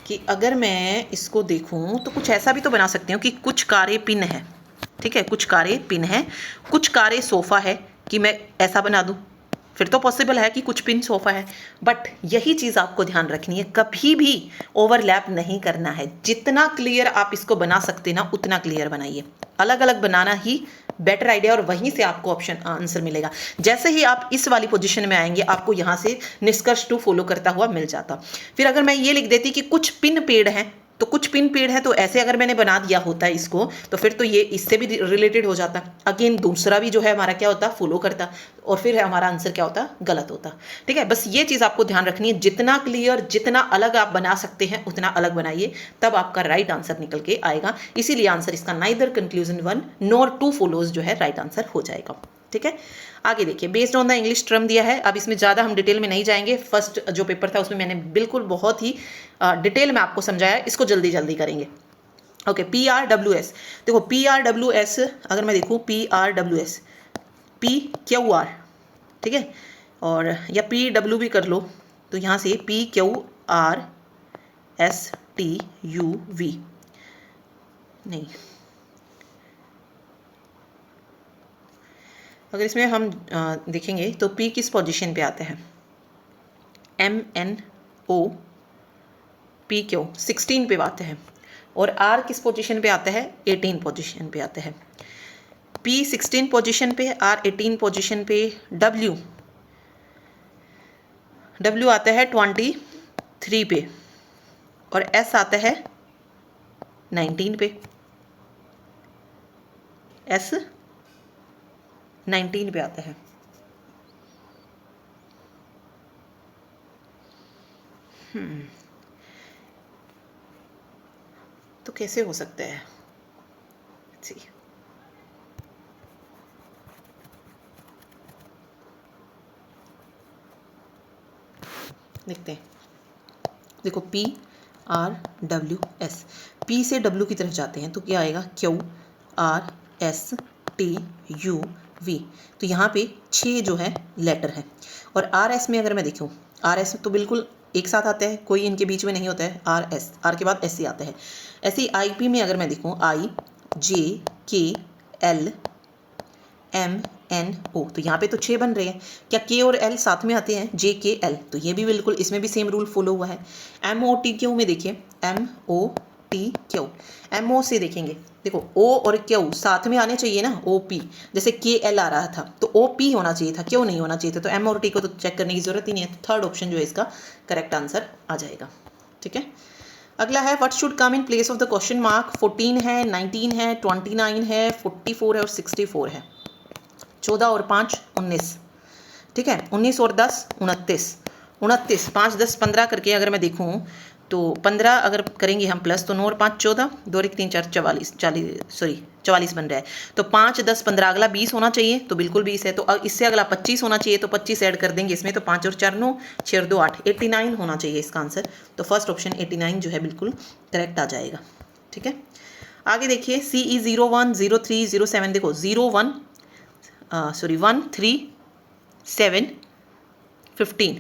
कि अगर मैं इसको देखूं तो कुछ ऐसा भी तो बना सकते हो कि कुछ कारें पिन है। ठीक है, कुछ कारें पिन है, कुछ कारें सोफ़ा है, कि मैं ऐसा बना दूं, फिर तो पॉसिबल है कि कुछ पिन सोफ़ा है। बट यही चीज़ आपको ध्यान रखनी है, कभी भी ओवरलैप नहीं करना है। जितना क्लियर आप इसको बना सकते ना उतना क्लियर बनाइए। अलग अलग बनाना ही बेटर आइडिया, और वहीं से आपको ऑप्शन आंसर मिलेगा। जैसे ही आप इस वाली पोजीशन में आएंगे आपको यहाँ से निष्कर्ष 2 फॉलो करता हुआ मिल जाता। फिर अगर मैं ये लिख देती कि कुछ पिन पेड़ हैं, तो कुछ पिन पेड़ है, तो ऐसे अगर मैंने बना दिया होता है इसको, तो फिर तो ये इससे भी रिलेटेड हो जाता। अगेन दूसरा भी जो है हमारा क्या होता, फॉलो करता, और फिर हमारा आंसर क्या होता, गलत होता। ठीक है, बस ये चीज़ आपको ध्यान रखनी है, जितना क्लियर, जितना अलग आप बना सकते हैं उतना अलग बनाइए, तब आपका राइट आंसर निकल के आएगा। इसीलिए आंसर इसका नाइदर कंक्लूजन 1 नॉर 2 फॉलोज जो है राइट आंसर हो जाएगा। ठीक है, आगे देखिए, based on the English term दिया है। अब इसमें ज़्यादा हम डिटेल में नहीं जाएंगे, फर्स्ट जो पेपर था उसमें मैंने बिल्कुल बहुत ही डिटेल में आपको समझाया, इसको जल्दी जल्दी करेंगे। ओके, PRWS, देखो PRWS अगर मैं देखूँ PRWS, PQR, ठीक है, और या PW भी कर लो, तो यहाँ से PQRSTUV, नहीं, अगर इसमें हम देखेंगे तो P किस पोजीशन पे आते हैं, MNO PQ 16 पे आते हैं, और R किस पोजीशन पे आता है, 18 पोजीशन पे आते हैं। P 16 पोजीशन पे, R 18 पोजीशन पे, W आता है 23 पे, और S आता है 19 पे, S 19 पे आता है। तो कैसे हो सकता है, देखते हैं। देखो PRWS, P से W की तरफ जाते हैं तो क्या आएगा, QRSTUV, तो यहाँ पे 6 जो है लेटर है। और RS में अगर मैं देखूँ, RS तो बिल्कुल एक साथ आता है, कोई इनके बीच में नहीं होता है, RS, R के बाद SC आता है। ऐसे ही IP में अगर मैं देखूँ, IJKLMNO, तो यहाँ पे तो 6 बन रहे हैं। क्या K और L साथ में आते हैं, JKL, तो ये भी बिल्कुल, इसमें भी सेम रूल फॉलो हुआ है। MOTQ में देखिए, MOTQ, MO से देखेंगे, देखो O और Q साथ में आने चाहिए ना, OP, जैसे KL आ रहा था तो OP होना चाहिए था, क्यों नहीं होना चाहिए था, तो M और T को तो चेक करने की जरूरत ही नहीं है। तो थर्ड ऑप्शन जो है इसका करेक्ट आंसर आ जाएगा। ठीक है, अगला है what should come in place of the question mark. 14 है, 19 है, 29 है, 44 है और 64 है। 14 और 5 19, ठीक है, 19 और 10 29, 29, 5 10 15 करके अगर मैं देखूँ तो 15 अगर करेंगे हम प्लस, तो 9 और 5 14, 2 और 1 3 4 44 बन रहा है। तो 5 10 15, अगला 20 होना चाहिए, तो बिल्कुल 20 है। तो इससे अगला 25 होना चाहिए, तो 25 ऐड कर देंगे इसमें, तो 5 और 4 9, 6 और 2 8, 89 होना चाहिए इसका आंसर। तो फर्स्ट ऑप्शन 89 जो है बिल्कुल करेक्ट आ जाएगा। ठीक है, आगे देखिए CE 01 03 07, देखो 1 3 7 15,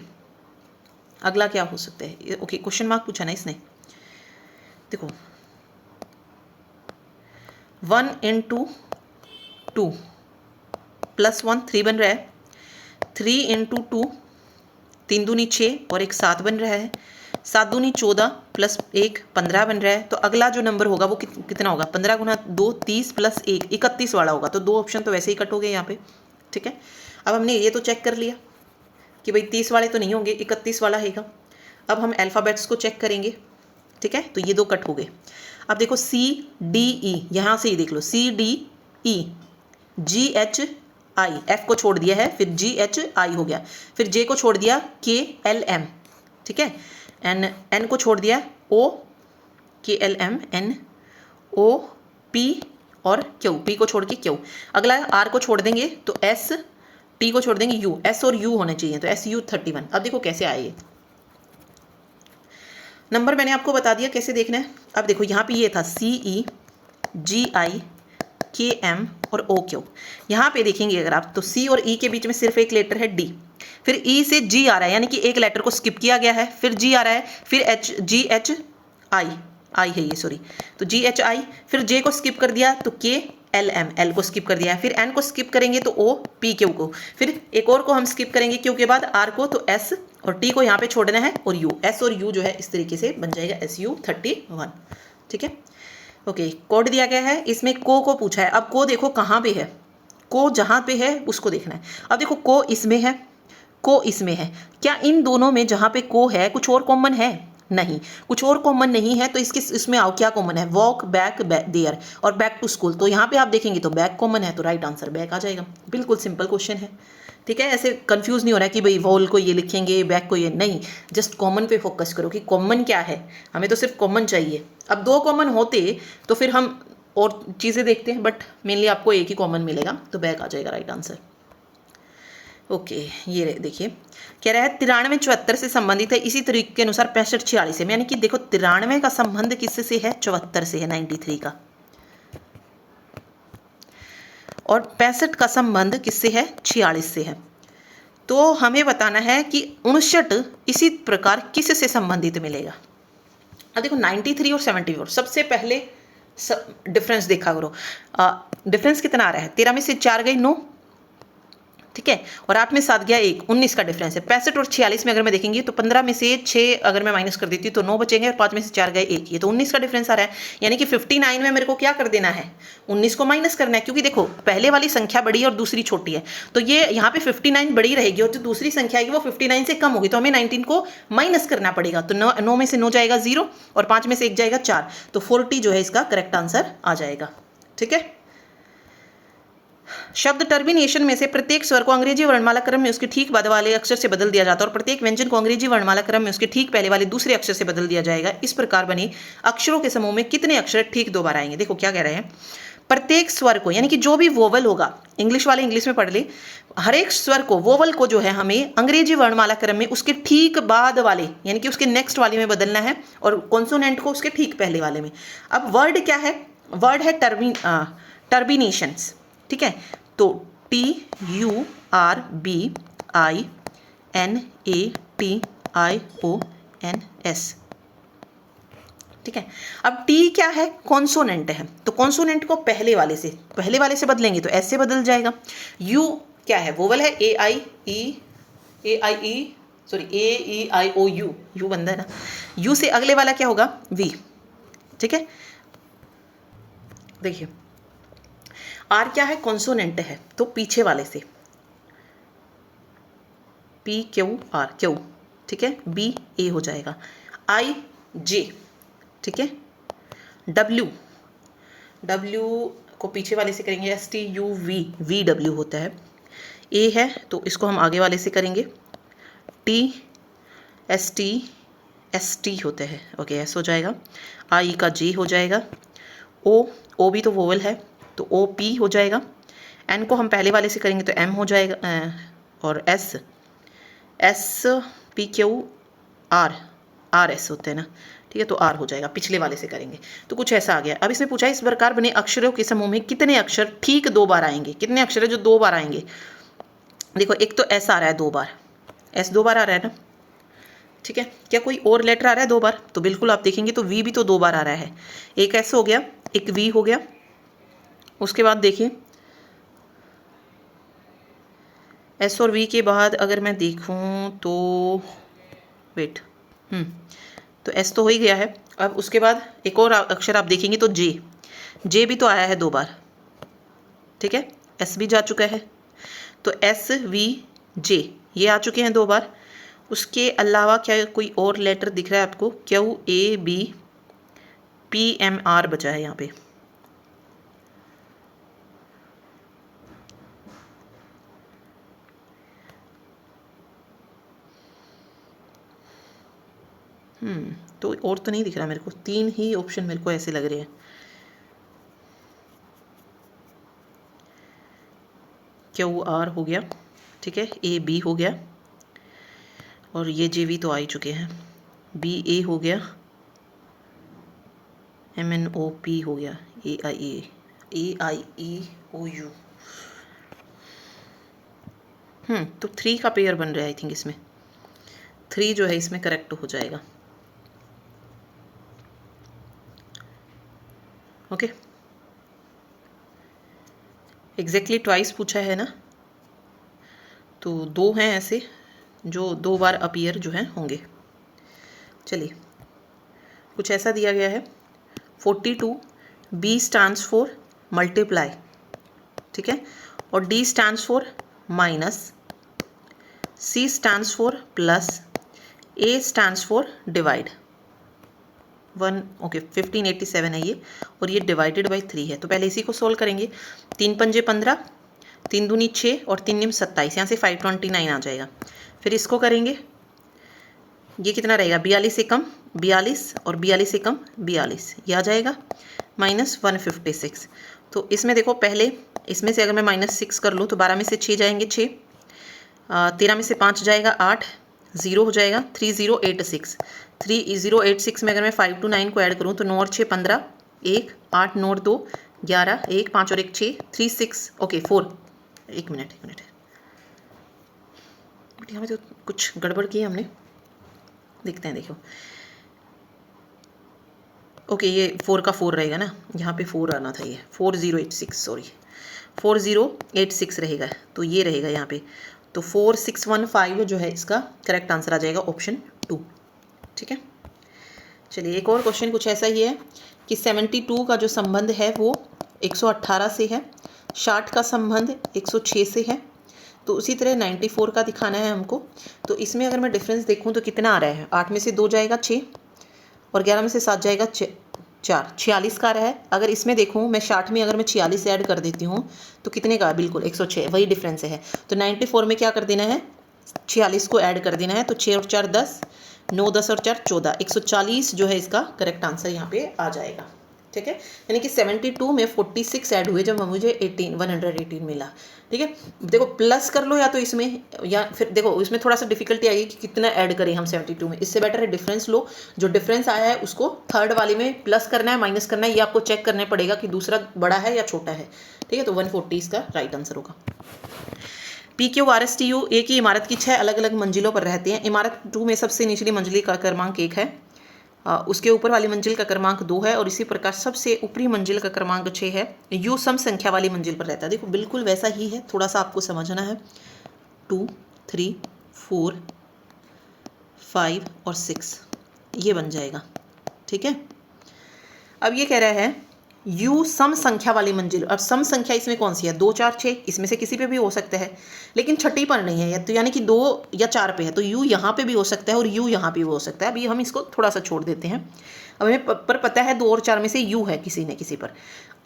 अगला क्या हो सकता है, ओके क्वेश्चन मार्क पूछा ना इसने। देखो 1 into 2 प्लस 1 3 बन रहा है, 3 into 2 3 दूनी 6 और एक 7 बन रहा है, 7 दूनी 14 प्लस 1 15 बन रहा है। तो अगला जो नंबर होगा वो कितना होगा, 15 गुना 2 30 प्लस 1 31 वाला होगा। तो 2 ऑप्शन तो वैसे ही कट हो गए यहाँ पे। ठीक है, अब हमने ये तो चेक कर लिया कि भाई 30 वाले तो नहीं होंगे, 31 वाला हैगा। अब हम अल्फ़ाबेट्स को चेक करेंगे। ठीक है, तो ये 2 कट हो गए। अब देखो CDE, यहाँ से ही देख लो, CDE, GHI, F को छोड़ दिया है, फिर GHI हो गया, फिर J को छोड़ दिया KLM, ठीक है, N को छोड़ दिया O, KLM N O P और Q, P को छोड़ के Q, अगला R को छोड़ देंगे तो S, T को छोड़ देंगे U, S और U होने चाहिए, तो SU 31। अब देखो कैसे आए ये नंबर, मैंने आपको बता दिया कैसे देखना है। अब देखो यहाँ पे ये था CE GI KM और OQ, यहाँ पे देखेंगे अगर आप तो C और E के बीच में सिर्फ एक लेटर है D, फिर E से G आ रहा है, यानी कि एक लेटर को स्किप किया गया है, फिर G आ रहा है, फिर GHI है ये, सॉरी, तो GHI, फिर J को स्किप कर दिया तो KLM, L को स्किप कर दिया है, फिर N को स्किप करेंगे तो OPQ को, फिर एक और को हम स्किप करेंगे Q के बाद R को, तो S, और T को यहाँ पे छोड़ना है, और U, S और U जो है इस तरीके से बन जाएगा SU 31। ठीक है, ओके, कोड दिया गया है, इसमें को पूछा है। अब को देखो कहाँ पे है, को जहाँ पे है उसको देखना है। अब देखो को इसमें है, को इसमें है, क्या इन दोनों में जहाँ पे को है कुछ और कॉमन है, नहीं, कुछ और कॉमन नहीं है, तो इसमें आओ क्या कॉमन है, वॉक, बैक, देयर और बैक टू स्कूल। तो यहाँ पे आप देखेंगे तो बैक कॉमन है, तो राइट आंसर बैक आ जाएगा। बिल्कुल सिंपल क्वेश्चन है, ठीक है। ऐसे कंफ्यूज नहीं हो रहा है कि भाई वॉल को ये लिखेंगे, बैक को ये, नहीं, जस्ट कॉमन पे फोकस करो कि कॉमन क्या है, हमें तो सिर्फ कॉमन चाहिए। अब दो कॉमन होते तो फिर हम और चीज़ें देखते हैं, बट मेनली आपको एक ही कॉमन मिलेगा, तो बैक आ जाएगा राइट आंसर। ओके, ये देखिए कह रहा है 93-74 से संबंधित है, इसी तरीके के अनुसार 65-46 है। यानी कि देखो 93 का संबंध किससे है, 74 से है, 93 का, और 65 का संबंध किससे है, 46 से है। तो हमें बताना है कि 59 इसी प्रकार किस से संबंधित मिलेगा। अब देखो 93 और 74, सबसे पहले डिफरेंस देखा करो। डिफरेंस कितना आ रहा है, 13 में से 4 गई 9, ठीक है, और 8 में 7 गया 1, 19 का डिफरेंस है। 65 और 46 में अगर मैं देखेंगी तो 15 में से 6 अगर मैं माइनस कर देती तो 9 बचेंगे, और 5 में से 4 गए 1, ये तो 19 का डिफरेंस आ रहा है। यानी कि 59 में मेरे को क्या कर देना है, 19 को माइनस करना है, क्योंकि देखो पहले वाली संख्या बड़ी है और दूसरी छोटी है, तो ये यहाँ पे 59 बड़ी रहेगी और जो दूसरी संख्या आएगी वो 59 से कम होगी, तो हमें 19 को माइनस करना पड़ेगा। तो 9 में से 9 जाएगा 0 और 5 में से 1 जाएगा 4, तो 40 जो है इसका करेक्ट आंसर आ जाएगा, ठीक है। शब्द टर्मिनेशन में से प्रत्येक स्वर को अंग्रेजी वर्णमाला क्रम में उसके ठीक बाद वाले अक्षर से बदल दिया जाता है और प्रत्येक व्यंजन को अंग्रेजी वर्णमाला क्रम में उसके ठीक पहले वाले दूसरे अक्षर से बदल दिया जाएगा। इस प्रकार बने अक्षरों के समूह में कितने अक्षर ठीक 2 बार आएंगे। देखो क्या कह रहे हैं, प्रत्येक स्वर को, यानी कि जो भी वोवल होगा, इंग्लिश वाले इंग्लिश में पढ़ ले, हर एक स्वर को, वोवल को जो है हमें अंग्रेजी वर्णमाला क्रम में उसके ठीक बाद वाले, यानी कि उसके नेक्स्ट वाले में बदलना है, और कॉन्सोनेंट को उसके ठीक पहले वाले में। अब वर्ड क्या है, वर्ड है टर्मिनेशंस, ठीक है। तो TURBINATIONS, ठीक है। अब टी क्या है, कॉन्सोनेंट है, तो कॉन्सोनेंट को पहले वाले से बदलेंगे तो ऐसे बदल जाएगा। यू क्या है, वोवल है, AEIOU, यू बनता है ना, यू से अगले वाला क्या होगा, वी, ठीक है। देखिए आर क्या है, कॉन्सोनेंट है, तो पीछे वाले से PQR, क्यू, ठीक है, BA हो जाएगा, IJ, ठीक है, W को पीछे वाले से करेंगे, STUV, VW होता है। A है तो इसको हम आगे वाले से करेंगे, TST होता है, ओके, S हो जाएगा, I का J हो जाएगा, O भी तो वोवल है तो OP हो जाएगा। N को हम पहले वाले से करेंगे तो M हो जाएगा, और RS होते हैं ना, ठीक है, तो R हो जाएगा, पिछले वाले से करेंगे तो कुछ ऐसा आ गया। अब इसमें पूछा है इस प्रकार बने अक्षरों के समूह में कितने अक्षर ठीक 2 बार आएंगे। कितने अक्षर है जो 2 बार आएंगे, देखो एक तो S आ रहा है 2 बार, S 2 बार आ रहा है ना, ठीक है। क्या कोई और लेटर आ रहा है 2 बार, तो बिल्कुल आप देखेंगे तो V भी तो 2 बार आ रहा है, एक S हो गया, एक V हो गया। उसके बाद देखिए S और V के बाद अगर मैं देखूं तो वेट, तो S तो हो ही गया है। अब उसके बाद एक और अक्षर आप देखेंगे तो J भी तो आया है 2 बार, ठीक है, S भी जा चुका है, तो SVJ ये आ चुके हैं 2 बार। उसके अलावा क्या कोई और लेटर दिख रहा है आपको, QABPMR बचा है यहाँ पे, तो और तो नहीं दिख रहा मेरे को, 3 ही ऑप्शन मेरे को ऐसे लग रहे हैं। QR हो गया, ठीक है, AB हो गया, और ये JV तो आ ही चुके हैं, BA हो गया, MNOP हो गया, AIEOU, तो 3 का पेयर बन रहा है आई थिंक, इसमें 3 जो है इसमें करेक्ट हो जाएगा, ओके। एग्जैक्टली ट्वाइस पूछा है ना, तो 2 हैं ऐसे जो 2 बार अपीयर जो हैं होंगे। चलिए कुछ ऐसा दिया गया है, 42 B स्टैंड्स फॉर मल्टीप्लाई, ठीक है, और D stands for minus, C stands for plus, A stands for divide, okay 1587 है ये, और ये डिवाइडेड बाई 3 है। तो पहले इसी को सोल्व करेंगे। 3 पंजे 15, 3 दूनी 6 और 3 निम 27, यहाँ से 529 आ जाएगा। फिर इसको करेंगे, ये कितना रहेगा 42 से कम 42 और 42 से कम 42, ये आ जाएगा माइनस 156। तो इसमें देखो पहले इसमें से अगर मैं -6 कर लूँ तो 12 में से 6 जाएंगे 6, 13 में से 5 जाएगा 8, 0 हो जाएगा 3086। 3086 में अगर मैं 5 to 9 को ऐड करूँ तो 9 और 6 15, 1 8 9 और 2 11, 1 5 और 1 6, 3 6 ओके 4। एक मिनट बट यहाँ पे तो कुछ गड़बड़ की है हमने, देखते हैं। देखो ओके ये 4 का 4 रहेगा ना, यहाँ पे 4 आना था, ये 4086 सॉरी 4086 रहेगा, तो ये रहेगा यहाँ पे। तो 4615 जो है इसका करेक्ट आंसर आ जाएगा ऑप्शन 2। ठीक है, चलिए एक और क्वेश्चन कुछ ऐसा ही है कि 72 का जो संबंध है वो 118 से है, 60 का संबंध 106 से है, तो उसी तरह 94 का दिखाना है हमको। तो इसमें अगर मैं डिफरेंस देखूं तो कितना आ रहा है, 8 में से 2 जाएगा 6 और 11 में से 7 जाएगा 4, 46 का आ रहा है। अगर इसमें देखूं मैं 60 में अगर मैं 46 ऐड कर देती हूं तो कितने का, बिल्कुल 106, वही डिफरेंस है। तो 94 में क्या कर देना है, 46 को ऐड कर देना है, तो 6 और 4 10, 9 10 और 4 14, 140 जो है इसका करेक्ट आंसर यहाँ पे आ जाएगा। ठीक है, यानी कि 72 में 46 ऐड हुए जब मुझे 118 मिला। ठीक है, देखो प्लस कर लो या तो इसमें, या फिर देखो इसमें थोड़ा सा डिफिकल्टी आएगी कि कितना ऐड करें हम 72 में। इससे बेटर है डिफरेंस लो, जो डिफरेंस आया है उसको थर्ड वाले में प्लस करना है माइनस करना है, ये आपको चेक करना पड़ेगा कि दूसरा बड़ा है या छोटा है। ठीक है, तो 140 इसका राइट आंसर होगा। PQRSTU एक ही इमारत की 6 अलग अलग मंजिलों पर रहते हैं। इमारत 2 में सबसे निचली मंजिल का क्रमांक 1 है, उसके ऊपर वाली मंजिल का क्रमांक 2 है, और इसी प्रकार सबसे ऊपरी मंजिल का क्रमांक 6 है। यू सम संख्या वाली मंजिल पर रहता है। देखो बिल्कुल वैसा ही है, थोड़ा सा आपको समझना है। 2 3 4 5 और 6 ये बन जाएगा। ठीक है, अब ये कह रहा है यू सम संख्या वाली मंजिल। अब सम संख्या इसमें कौन सी है, 2 4 6, इसमें से किसी पे भी हो सकता है, लेकिन छठी पर नहीं है, तो यानी कि 2 या 4 पे है, तो यू यहाँ पे भी हो सकता है और यू यहाँ पे भी हो सकता है। अभी हम इसको थोड़ा सा छोड़ देते हैं। अब हमें पर पता है 2 और 4 में से यू है किसी न किसी पर।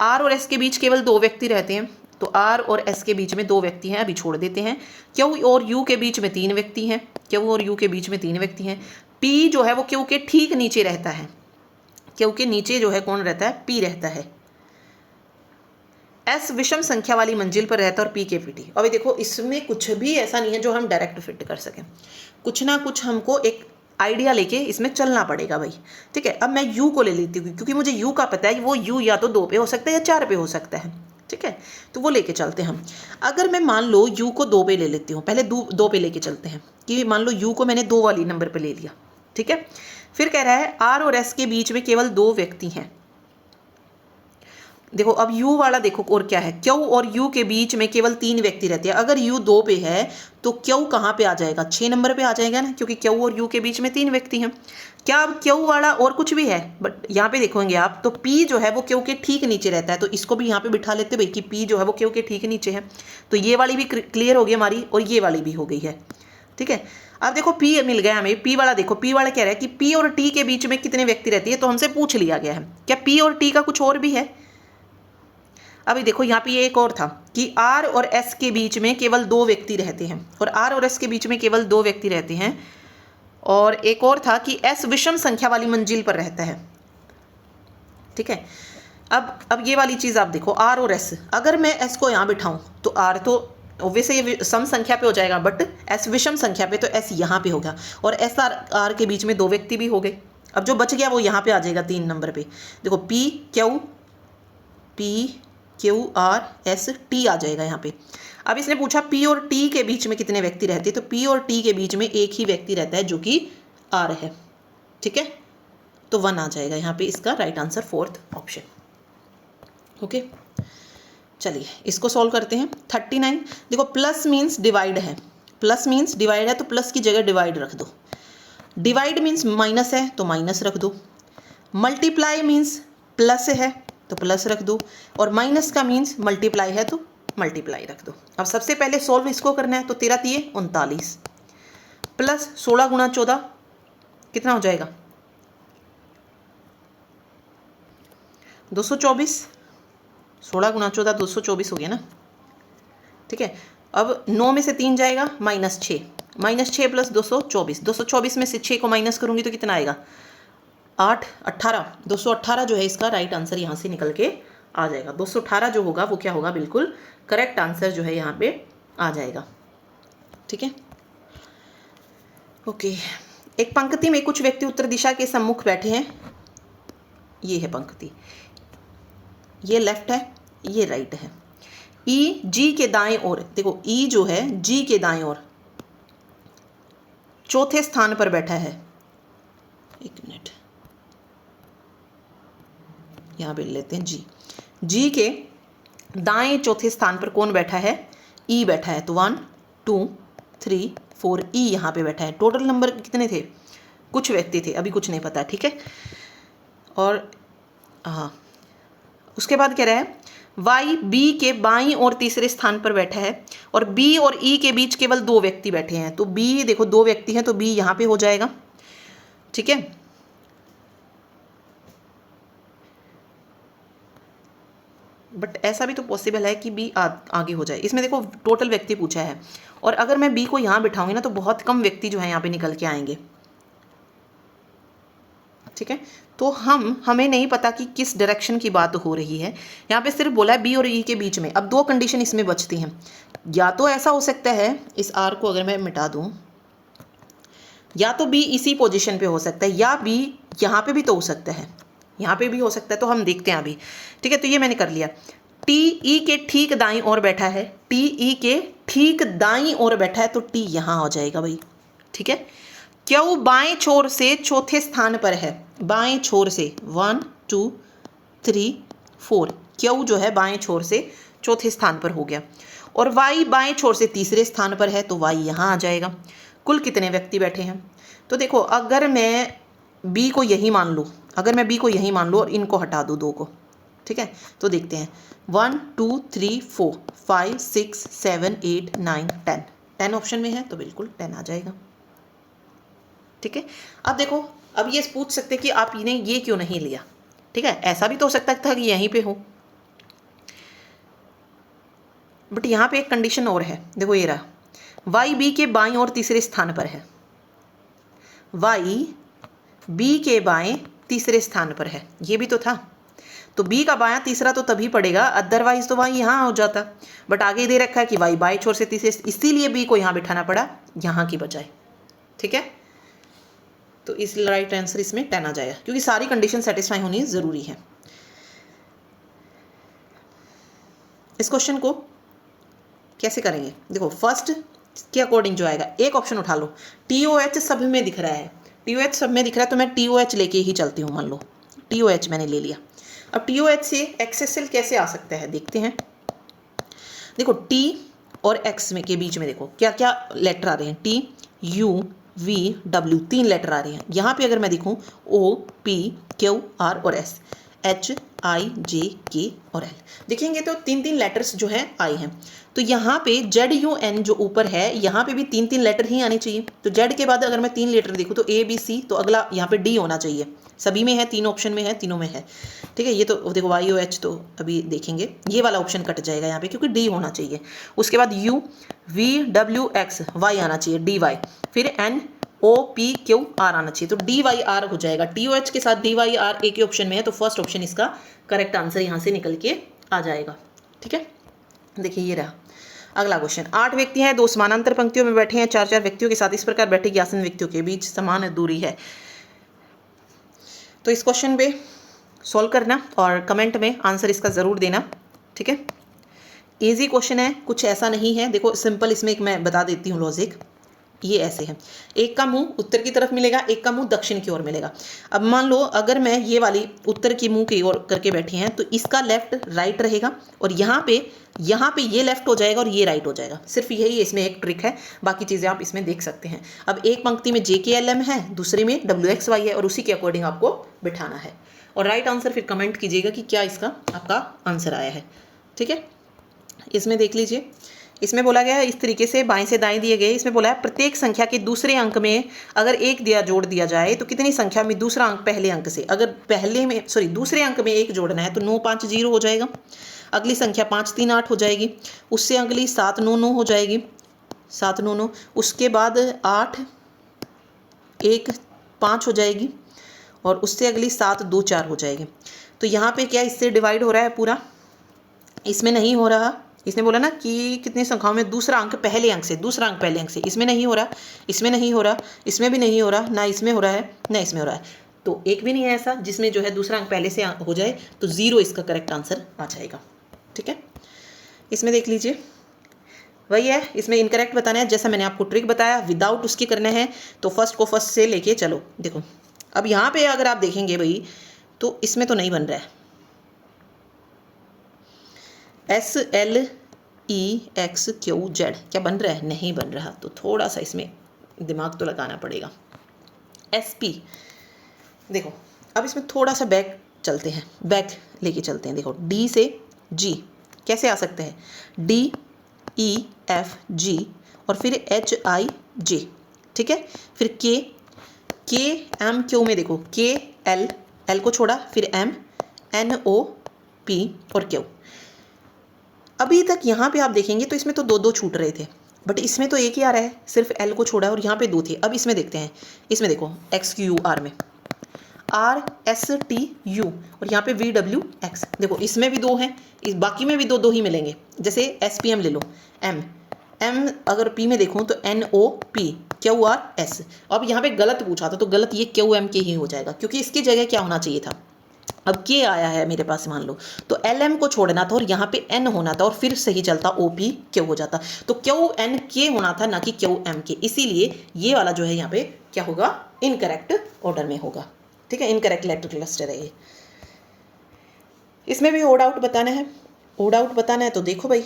आर और एस के बीच केवल 2 व्यक्ति रहते हैं, तो आर और एस के बीच में 2 व्यक्ति हैं, अभी छोड़ देते हैं। क्यू और यू के बीच में 3 व्यक्ति हैं, क्यू और यू के बीच में 3 व्यक्ति हैं। पी जो है वो क्यू के ठीक नीचे रहता है, क्यू के नीचे जो है कौन रहता है, पी रहता है। एस विषम संख्या वाली मंजिल पर रहता है और पी के पी टी। अभी देखो इसमें कुछ भी ऐसा नहीं है जो हम डायरेक्ट फिट कर सकें, कुछ ना कुछ हमको एक आइडिया लेके इसमें चलना पड़ेगा भाई। ठीक है, अब मैं यू को ले लेती हूँ क्योंकि मुझे यू का पता है वो यू या तो 2 पे हो सकता है या 4 पे हो सकता है। ठीक है, तो वो लेके चलते हैं हम। अगर मैं मान लो यू को 2 पे ले लेती हूँ, पहले 2 पे लेके चलते हैं कि मान लो यू को मैंने 2 वाली नंबर पे ले लिया। ठीक है, फिर कह रहा है आर और एस के बीच में केवल 2 व्यक्ति हैं। देखो अब यू वाला देखो और क्या है, क्यू और यू के बीच में केवल 3 व्यक्ति रहते हैं। अगर यू 2 पे है तो क्यू कहाँ पे आ जाएगा, 6 नंबर पे आ जाएगा ना, क्योंकि क्यू और यू के बीच में 3 व्यक्ति हैं। क्या अब क्यू वाला और कुछ भी है, बट यहाँ पे देखोगे आप तो पी जो है वो क्यू के ठीक नीचे रहता है, तो इसको भी यहाँ पे बिठा लेते भाई कि पी जो है वो क्यू के ठीक नीचे है। तो ये वाली भी क्लियर हो गई हमारी और ये वाली भी हो गई है। ठीक है, अब देखो पी मिल गया हमें। पी वाला देखो, पी वाला कह रहा है कि पी और टी के बीच में कितने व्यक्ति रहती है, तो हमसे पूछ लिया गया है क्या पी और टी का कुछ और भी है। अभी देखो यहाँ पे ये एक और था कि आर और एस के बीच में केवल 2 व्यक्ति रहते हैं, और आर और एस के बीच में केवल 2 व्यक्ति रहते हैं, और एक और था कि एस विषम संख्या वाली मंजिल पर रहता है। ठीक है, अब ये वाली चीज़ आप देखो, आर और एस, अगर मैं एस को यहाँ बिठाऊं तो आर तो ऑब्वियसली ये सम संख्या पे हो जाएगा, बट एस विषम संख्या पे तो एस यहाँ पे होगा, और एस आर के बीच में 2 व्यक्ति भी हो गए। अब जो बच गया वो यहाँ पे आ जाएगा 3 नंबर पे। देखो P Q R S T आ जाएगा यहाँ पे। अब इसने पूछा पी और टी के बीच में कितने व्यक्ति रहते हैं, तो पी और टी के बीच में एक ही व्यक्ति रहता है जो कि आर है। ठीक है, तो 1 आ जाएगा यहाँ पे इसका right answer, 4th option. Okay, चलिए इसको सॉल्व करते हैं। 39 देखो प्लस मीन्स डिवाइड है, प्लस मीन्स डिवाइड है तो प्लस की जगह डिवाइड रख दो। डिवाइड मीन्स माइनस है तो माइनस रख दो। मल्टीप्लाई मीन्स प्लस है तो प्लस रख दो, और माइनस का मीन्स मल्टीप्लाई है तो मल्टीप्लाई रख दो। अब सबसे पहले सॉल्व इसको करना है, तो 13 3 39 प्लस 16 गुणा 14 कितना हो जाएगा, 224, 16 गुना 14 224 हो गया ना, ठीक है। अब 9 में से 3 जाएगा, -6, -6 प्लस 224, 224 में से 6 को माइनस करूँगी तो कितना आएगा, 8, 18, 218 जो है इसका राइट आंसर यहाँ से निकल के आ जाएगा। 218 जो होगा वो क्या होगा, बिल्कुल करेक्ट आंसर जो है यहाँ पे आ जाएगा, ठीक है। ओके, एक पंक्ति में कुछ व्यक्ति उत्तर दिशा के सम्मुख बैठे हैं, ये है पंक्ति, ये लेफ्ट है, ये राइट है। ई जी के दाएं ओर, देखो ई जो है जी के दाएं ओर चौथे स्थान पर बैठा है। एक मिनट, यहाँ पे लेते हैं जी, जी के दाएं चौथे स्थान पर कौन बैठा है, ई बैठा है। तो 1 2 3 4 ई यहाँ पे बैठा है। टोटल नंबर कितने थे, कुछ व्यक्ति थे, अभी कुछ नहीं पता, ठीक है। और हाँ, उसके बाद कह रहा है वाई बी के बाईं और तीसरे स्थान पर बैठा है और बी और ई के बीच केवल 2 व्यक्ति बैठे हैं। तो बी, देखो 2 व्यक्ति हैं तो बी यहाँ पे हो जाएगा, ठीक है। बट ऐसा भी तो पॉसिबल है कि बी आगे हो जाए। इसमें देखो टोटल व्यक्ति पूछा है और अगर मैं बी को यहाँ बिठाऊंगी ना तो बहुत कम व्यक्ति जो है यहाँ पे निकल के आएंगे, ठीक है। तो हमें नहीं पता कि किस डायरेक्शन की बात हो रही है। यहाँ पे सिर्फ बोला है बी और ई के बीच में। अब 2 कंडीशन इसमें बचती हैं, या तो ऐसा हो सकता है, इस आर को अगर मैं मिटा दूँ, या तो बी इसी पोजीशन पे हो सकता है, या बी यहाँ पे भी तो हो सकता है, यहाँ पे भी हो सकता है। तो हम देखते हैं अभी, ठीक है। तो ये मैंने कर लिया। टी ई के ठीक दाईं ओर बैठा है, टी ई के ठीक दाईं ओर बैठा है तो टी यहाँ हो जाएगा भाई, ठीक है। क्यू बाएं छोर से चौथे स्थान पर है, बाएं छोर से 1 2 3 4, क्यू जो है बाएं छोर से चौथे स्थान पर हो गया। और वाई बाएं छोर से तीसरे स्थान पर है तो वाई यहाँ आ जाएगा। कुल कितने व्यक्ति बैठे हैं, तो देखो अगर मैं बी को यही मान लूँ, अगर मैं बी को यही मान लूँ और इनको हटा दूँ 2 को, ठीक है। तो देखते हैं 1 2 3 4 5 6 7 8 9 10, 10 ऑप्शन में है तो बिल्कुल 10 आ जाएगा, ठीक है। अब देखो, अब ये पूछ सकते कि आप इन्हें ये क्यों नहीं लिया, ठीक है। ऐसा भी तो हो सकता था कि यहीं पे हो, बट यहाँ पे एक कंडीशन और है। देखो ये रहा, वाई बी के बाईं और तीसरे स्थान पर है, वाई बी के बाएं तीसरे स्थान पर है, ये भी तो था। तो बी का बायां तीसरा तो तभी पड़ेगा, अदरवाइज तो वाई यहाँ हो जाता। बट आगे दे रखा है कि वाई बाएं छोर से तीसरे, इसीलिए बी को यहाँ बिठाना पड़ा यहाँ की बजाय, ठीक है। तो इस राइट आंसर इसमें 10 आ जाएगा, क्योंकि सारी कंडीशन सेटिस्फाई होनी ज़रूरी है। इस क्वेश्चन को कैसे करेंगे, देखो फर्स्ट के अकॉर्डिंग जो आएगा, एक ऑप्शन उठा लो, TOH सब में दिख रहा है, TOH सब में दिख रहा है तो मैं TOH लेके ही चलती हूँ। मान लो TOH मैंने ले लिया। अब TOH से XSL कैसे आ सकता है, देखते हैं। देखो T और X में के बीच में देखो क्या क्या लेटर आ रहे हैं, T U V W, 3 letter आ रहे हैं। यहाँ पे अगर मैं देखूँ O P Q R और S, H I J K और L, देखेंगे तो 3 लेटर्स जो है आए हैं। तो यहाँ पे ZUN जो ऊपर है यहाँ पे भी 3 लेटर ही आने चाहिए। तो Z के बाद अगर मैं 3 लेटर देखूँ तो A B C, तो अगला यहाँ पे D होना चाहिए। सभी में है, 3 ऑप्शन में है, तीनों में है, ठीक है। ये तो देखो YOH तो अभी देखेंगे, ये वाला ऑप्शन कट जाएगा यहाँ पे क्योंकि D होना चाहिए। उसके बाद U V W X Y आना चाहिए, DY, फिर N O P Q R आना चाहिए, तो DYR हो जाएगा। TOH के साथ DYR एक ही ऑप्शन में है तो फर्स्ट ऑप्शन इसका करेक्ट आंसर यहाँ से निकल के आ जाएगा, ठीक है। देखिए ये रहा अगला क्वेश्चन। 8 व्यक्ति हैं, 2 समानांतर पंक्तियों में बैठे हैं, 4 व्यक्तियों के साथ इस प्रकार बैठे कि आसन व्यक्तियों के बीच समान दूरी है। तो इस क्वेश्चन पे सॉल्व करना और कमेंट में आंसर इसका ज़रूर देना, ठीक है। इजी क्वेश्चन है, कुछ ऐसा नहीं है। देखो सिंपल, इसमें एक मैं बता देती हूँ लॉजिक, ये ऐसे है, एक का मुंह उत्तर की तरफ मिलेगा, एक का मुंह दक्षिण की ओर मिलेगा। अब मान लो अगर मैं ये वाली उत्तर की मुंह की ओर करके बैठी हैं तो इसका लेफ्ट राइट रहेगा और यहाँ पे ये लेफ्ट हो जाएगा और ये राइट हो जाएगा। सिर्फ यही इसमें एक ट्रिक है, बाकी चीज़ें आप इसमें देख सकते हैं। अब एक पंक्ति में JKLM है, दूसरे में WXY है और उसी के अकॉर्डिंग आपको बिठाना है। और राइट आंसर फिर कमेंट कीजिएगा कि क्या इसका आपका आंसर आया है, ठीक है। इसमें देख लीजिए, इसमें बोला गया है इस तरीके से बाएं से दाएं दिए गए, इसमें बोला है प्रत्येक संख्या के दूसरे अंक में अगर एक जोड़ दिया जाए तो कितनी संख्या में दूसरा अंक पहले अंक से, अगर दूसरे अंक में एक जोड़ना है तो 9 5 0 हो जाएगा, अगली संख्या 5 3 8 हो जाएगी, उससे अगली 7 9 9 हो जाएगी, 7 9 9, उसके बाद 8 1 5 हो जाएगी, और उससे अगली 7 2 4 हो जाएगी। तो यहाँ पे क्या इससे डिवाइड हो रहा है पूरा, इसमें नहीं हो रहा। इसने बोला ना कि कितनी संख्याओं में दूसरा अंक पहले अंक से, दूसरा अंक पहले अंक से, इसमें नहीं हो रहा, इसमें नहीं हो रहा, इसमें भी नहीं हो रहा, ना इसमें हो रहा है ना इसमें हो रहा है। तो एक भी नहीं है ऐसा जिसमें जो है दूसरा अंक पहले से हो जाए, तो 0 इसका करेक्ट आंसर आ जाएगा। ठीक है, इसमें देख लीजिए वही है, इसमें इनकरेक्ट बताना है, जैसा मैंने आपको ट्रिक बताया विदाउट उसके करना है। तो फर्स्ट को फर्स्ट से लेके चलो। देखो अब यहाँ पे अगर आप देखेंगे भाई तो इसमें तो नहीं बन रहा है, SLEXQZ क्या बन रहा है, नहीं बन रहा। तो थोड़ा सा इसमें दिमाग तो लगाना पड़ेगा। SP देखो अब इसमें थोड़ा सा बैक चलते हैं, बैक लेके चलते हैं। देखो D से G कैसे आ सकते हैं, DEFG और फिर HIJ, ठीक है, फिर KMQ में देखो KL को छोड़ा, फिर MNOP और Q। अभी तक यहाँ पे आप देखेंगे तो इसमें तो दो छूट रहे थे, बट इसमें तो एक ही आ रहा है, सिर्फ L को छोड़ा है, और यहाँ पे 2 थे। अब इसमें देखते हैं, इसमें देखो XQR में RSTU और यहाँ पे VWX, देखो इसमें भी 2 हैं, इस बाकी में भी दो ही मिलेंगे। जैसे SPM ले लो, M अगर P में देखूँ तो NOP QRS। अब यहाँ पे गलत पूछा था तो गलत ये QM के ही हो जाएगा, क्योंकि इसकी जगह क्या होना चाहिए था, अब K आया है मेरे पास मान लो, तो LM को छोड़ना था और यहाँ पे N होना था, और फिर सही चलता OP Q हो जाता। तो QNK होना था ना कि QMK, इसीलिए ये वाला जो है यहाँ पे क्या होगा, इनकरेक्ट ऑर्डर में होगा। ठीक है, इनकरेक्ट लेटर क्लस्टर है ये। इसमें भी ओड आउट बताना है, ओड आउट बताना है तो देखो भाई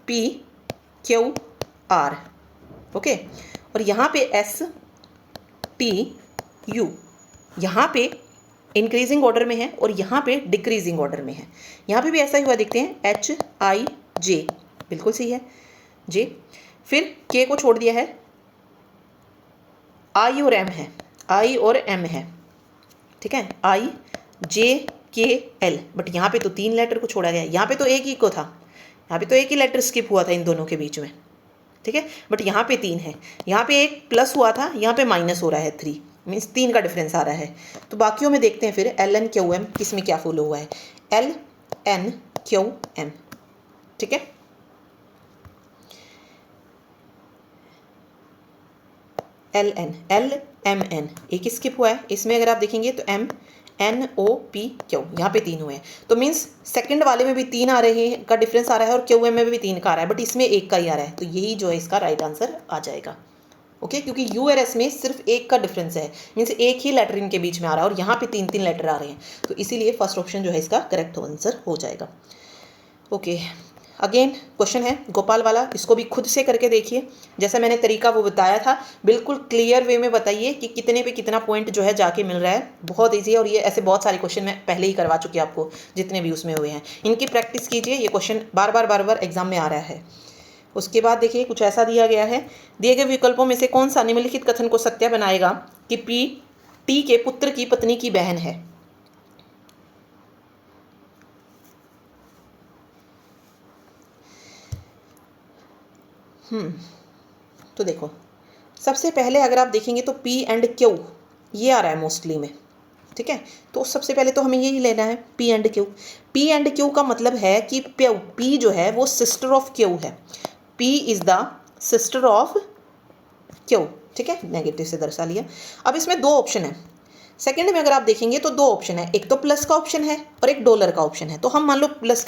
PQR, ओके, और यहाँ पे STU यहाँ पे इंक्रीजिंग ऑर्डर में है और यहाँ पे डिक्रीजिंग ऑर्डर में है। यहाँ पे भी ऐसा ही हुआ, देखते हैं HIJ बिल्कुल सही है J, फिर K को छोड़ दिया है, I और M है, I और M है, ठीक है, IJKL, बट यहाँ पे तो 3 लेटर को छोड़ा गया, यहाँ पे तो एक ही को था, यहाँ पे तो एक ही लेटर स्किप हुआ था इन दोनों के बीच में, ठीक है, बट यहाँ पे 3 है, यहाँ पे एक प्लस हुआ था, यहाँ पे माइनस हो रहा है 3, मीन्स 3 का डिफरेंस आ रहा है। तो बाकियों में देखते हैं फिर LNQM किस में क्या फॉलो हुआ है, LNQM, ठीक है, LMN एक स्किप हुआ है, इसमें अगर आप देखेंगे तो MNOPQ यहाँ पे 3 हुए हैं, तो मीन्स सेकंड वाले में भी 3 आ रहे हैं का डिफरेंस आ रहा है और QM में भी 3 का आ रहा है, बट इसमें 1 का ही आ रहा है, तो यही जो है इसका राइट आंसर आ जाएगा। ओके, क्योंकि URS में सिर्फ 1 का डिफरेंस है, मीन्स एक ही लेटर इनके बीच में आ रहा है और यहाँ पे 3 लेटर आ रहे हैं, तो इसीलिए फर्स्ट ऑप्शन जो है इसका करेक्ट आंसर हो जाएगा। ओके, अगेन क्वेश्चन है गोपाल वाला, इसको भी खुद से करके देखिए, जैसा मैंने तरीका वो बताया था बिल्कुल क्लियर वे में बताइए कि कितने पे कितना पॉइंट जो है जाके मिल रहा है। बहुत ईजी है, और ये ऐसे बहुत सारे क्वेश्चन मैं पहले ही करवा चुकी हूँ आपको, जितने भी उसमें हुए हैं इनकी प्रैक्टिस कीजिए। ये क्वेश्चन बार बार एग्जाम में आ रहा है। उसके बाद देखिए कुछ ऐसा दिया गया है, दिए गए विकल्पों में से कौन सा निम्नलिखित कथन को सत्य बनाएगा कि P T के पुत्र की पत्नी की बहन है। तो देखो सबसे पहले अगर आप देखेंगे तो P एंड Q ये आ रहा है मोस्टली में, ठीक है, तो सबसे पहले तो हमें यही लेना है P and Q। P and Q का मतलब है कि P जो है वो सिस्टर ऑफ Q है, P is the sister of Q, ठीक है, नेगेटिव से दर्शा लिया। अब इसमें 2 ऑप्शन है, सेकंड में अगर आप देखेंगे तो 2 ऑप्शन है, एक तो प्लस का ऑप्शन है और एक डॉलर का ऑप्शन है। तो हम मान लो प्लस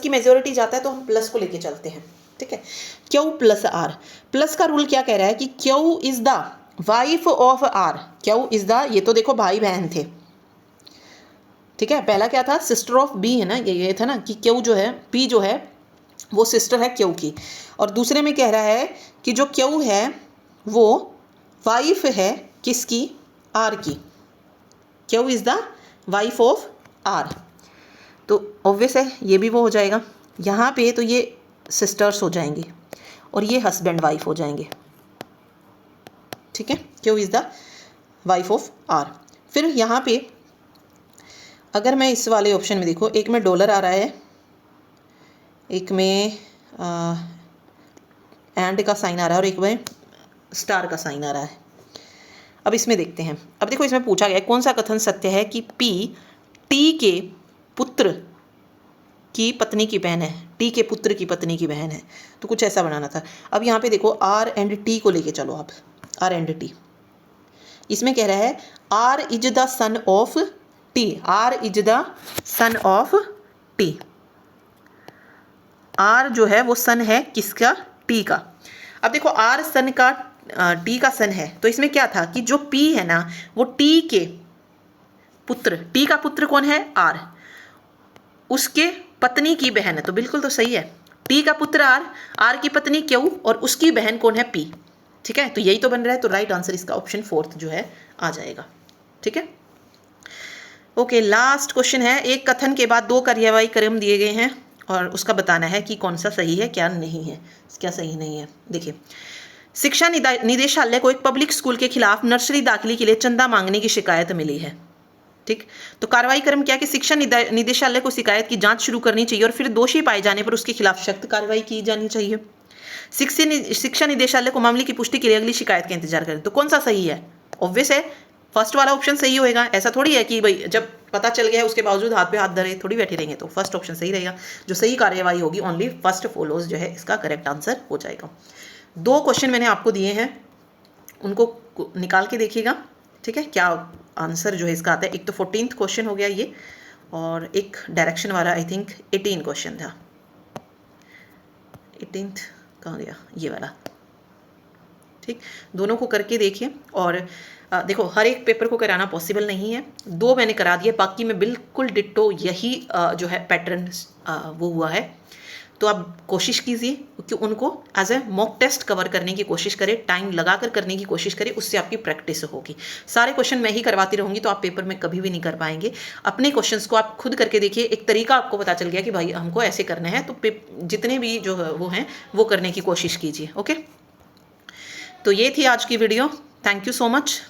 की मेजोरिटी जाता है तो हम प्लस को लेके चलते हैं, ठीक है। Q प्लस R, प्लस का रूल क्या कह रहा है कि Q is the wife of R, Q is the, ये तो देखो भाई बहन थे, ठीक है, पहला क्या था सिस्टर ऑफ B है ना, ये था ना कि Q जो है P जो है वो सिस्टर है Q की, और दूसरे में कह रहा है कि जो Q है वो वाइफ है किसकी, R की, Q is the wife of R। तो ऑब्वियस है ये भी वो हो जाएगा। यहाँ पे तो ये सिस्टर्स हो जाएंगी और ये हस्बैंड वाइफ हो जाएंगे, ठीक है। Q is the wife of R. फिर यहाँ पे अगर मैं इस वाले ऑप्शन में देखो, एक में डॉलर आ रहा है, एक में एंड का साइन आ रहा है और एक में स्टार का साइन आ रहा है। अब इसमें देखते हैं। अब देखो इसमें पूछा गया है कौन सा कथन सत्य है कि पी टी के पुत्र की पत्नी की बहन है, टी के पुत्र की पत्नी की बहन है, तो कुछ ऐसा बनाना था। अब यहाँ पे देखो आर एंड टी को लेके चलो आप, आर एंड टी। इसमें कह रहा है R is the son of T, R is the son of T. R जो है वो सन है किसका? टी का। अब देखो आर सन का, टी का सन है, तो इसमें क्या था कि जो पी है ना वो टी के पुत्र, टी का पुत्र कौन है? आर, उसके पत्नी की बहन है, तो बिल्कुल तो सही है। टी का पुत्र आर, आर की पत्नी क्यू और उसकी बहन कौन है? पी, ठीक है। तो यही तो बन रहा है, तो राइट आंसर इसका ऑप्शन 4 जो है आ जाएगा, ठीक है। ओके, लास्ट क्वेश्चन है। एक कथन के बाद 2 कार्यवाही क्रम दिए गए हैं और उसका बताना है कि कौन सा सही है क्या नहीं है, क्या सही नहीं है। देखिए, शिक्षा निदेशालय को एक पब्लिक स्कूल के खिलाफ नर्सरी दाखिले के लिए चंदा मांगने की शिकायत मिली है, ठीक। तो कार्रवाई क्रम क्या कि शिक्षा निदेशालय को शिकायत की जांच शुरू करनी चाहिए और फिर दोषी पाए जाने पर उसके खिलाफ सख्त कार्रवाई की जानी चाहिए। शिक्षा निदेशालय को मामले की पुष्टि के लिए अगली शिकायत का इंतजार करें। तो कौन सा सही है? ऑब्वियस है फर्स्ट वाला ऑप्शन सही होएगा। ऐसा थोड़ी है कि भाई जब पता चल गया है उसके बावजूद हाथ पे हाथ धरे थोड़ी बैठे रहेंगे, तो फर्स्ट ऑप्शन सही रहेगा। जो सही कार्यवाही होगी ओनली फर्स्ट फॉलोज जो है इसका करेक्ट आंसर हो जाएगा। 2 क्वेश्चन मैंने आपको दिए हैं, उनको निकाल के देखिएगा, ठीक है, क्या आंसर जो है इसका आता है। एक तो 14th क्वेश्चन हो गया ये, और एक डायरेक्शन वाला आई थिंक 18 क्वेश्चन था। 18th कहाँ गया? ये वाला, ठीक। दोनों को करके देखिए। और देखो हर एक पेपर को कराना पॉसिबल नहीं है, 2 मैंने करा दिए, बाकी में बिल्कुल डिट्टो यही जो है पैटर्न वो हुआ है। तो आप कोशिश कीजिए कि उनको as a mock test cover करने की कोशिश करें, टाइम लगाकर करने की कोशिश करें, उससे आपकी प्रैक्टिस होगी। सारे क्वेश्चन मैं ही करवाती रहूँगी तो आप पेपर में कभी भी नहीं कर पाएंगे। अपने क्वेश्चंस को आप खुद करके देखिए, एक तरीका आपको पता चल गया कि भाई हमको ऐसे करना है, तो जितने भी जो वो हैं वो करने की कोशिश कीजिए। ओके, तो ये थी आज की video. Thank you so much.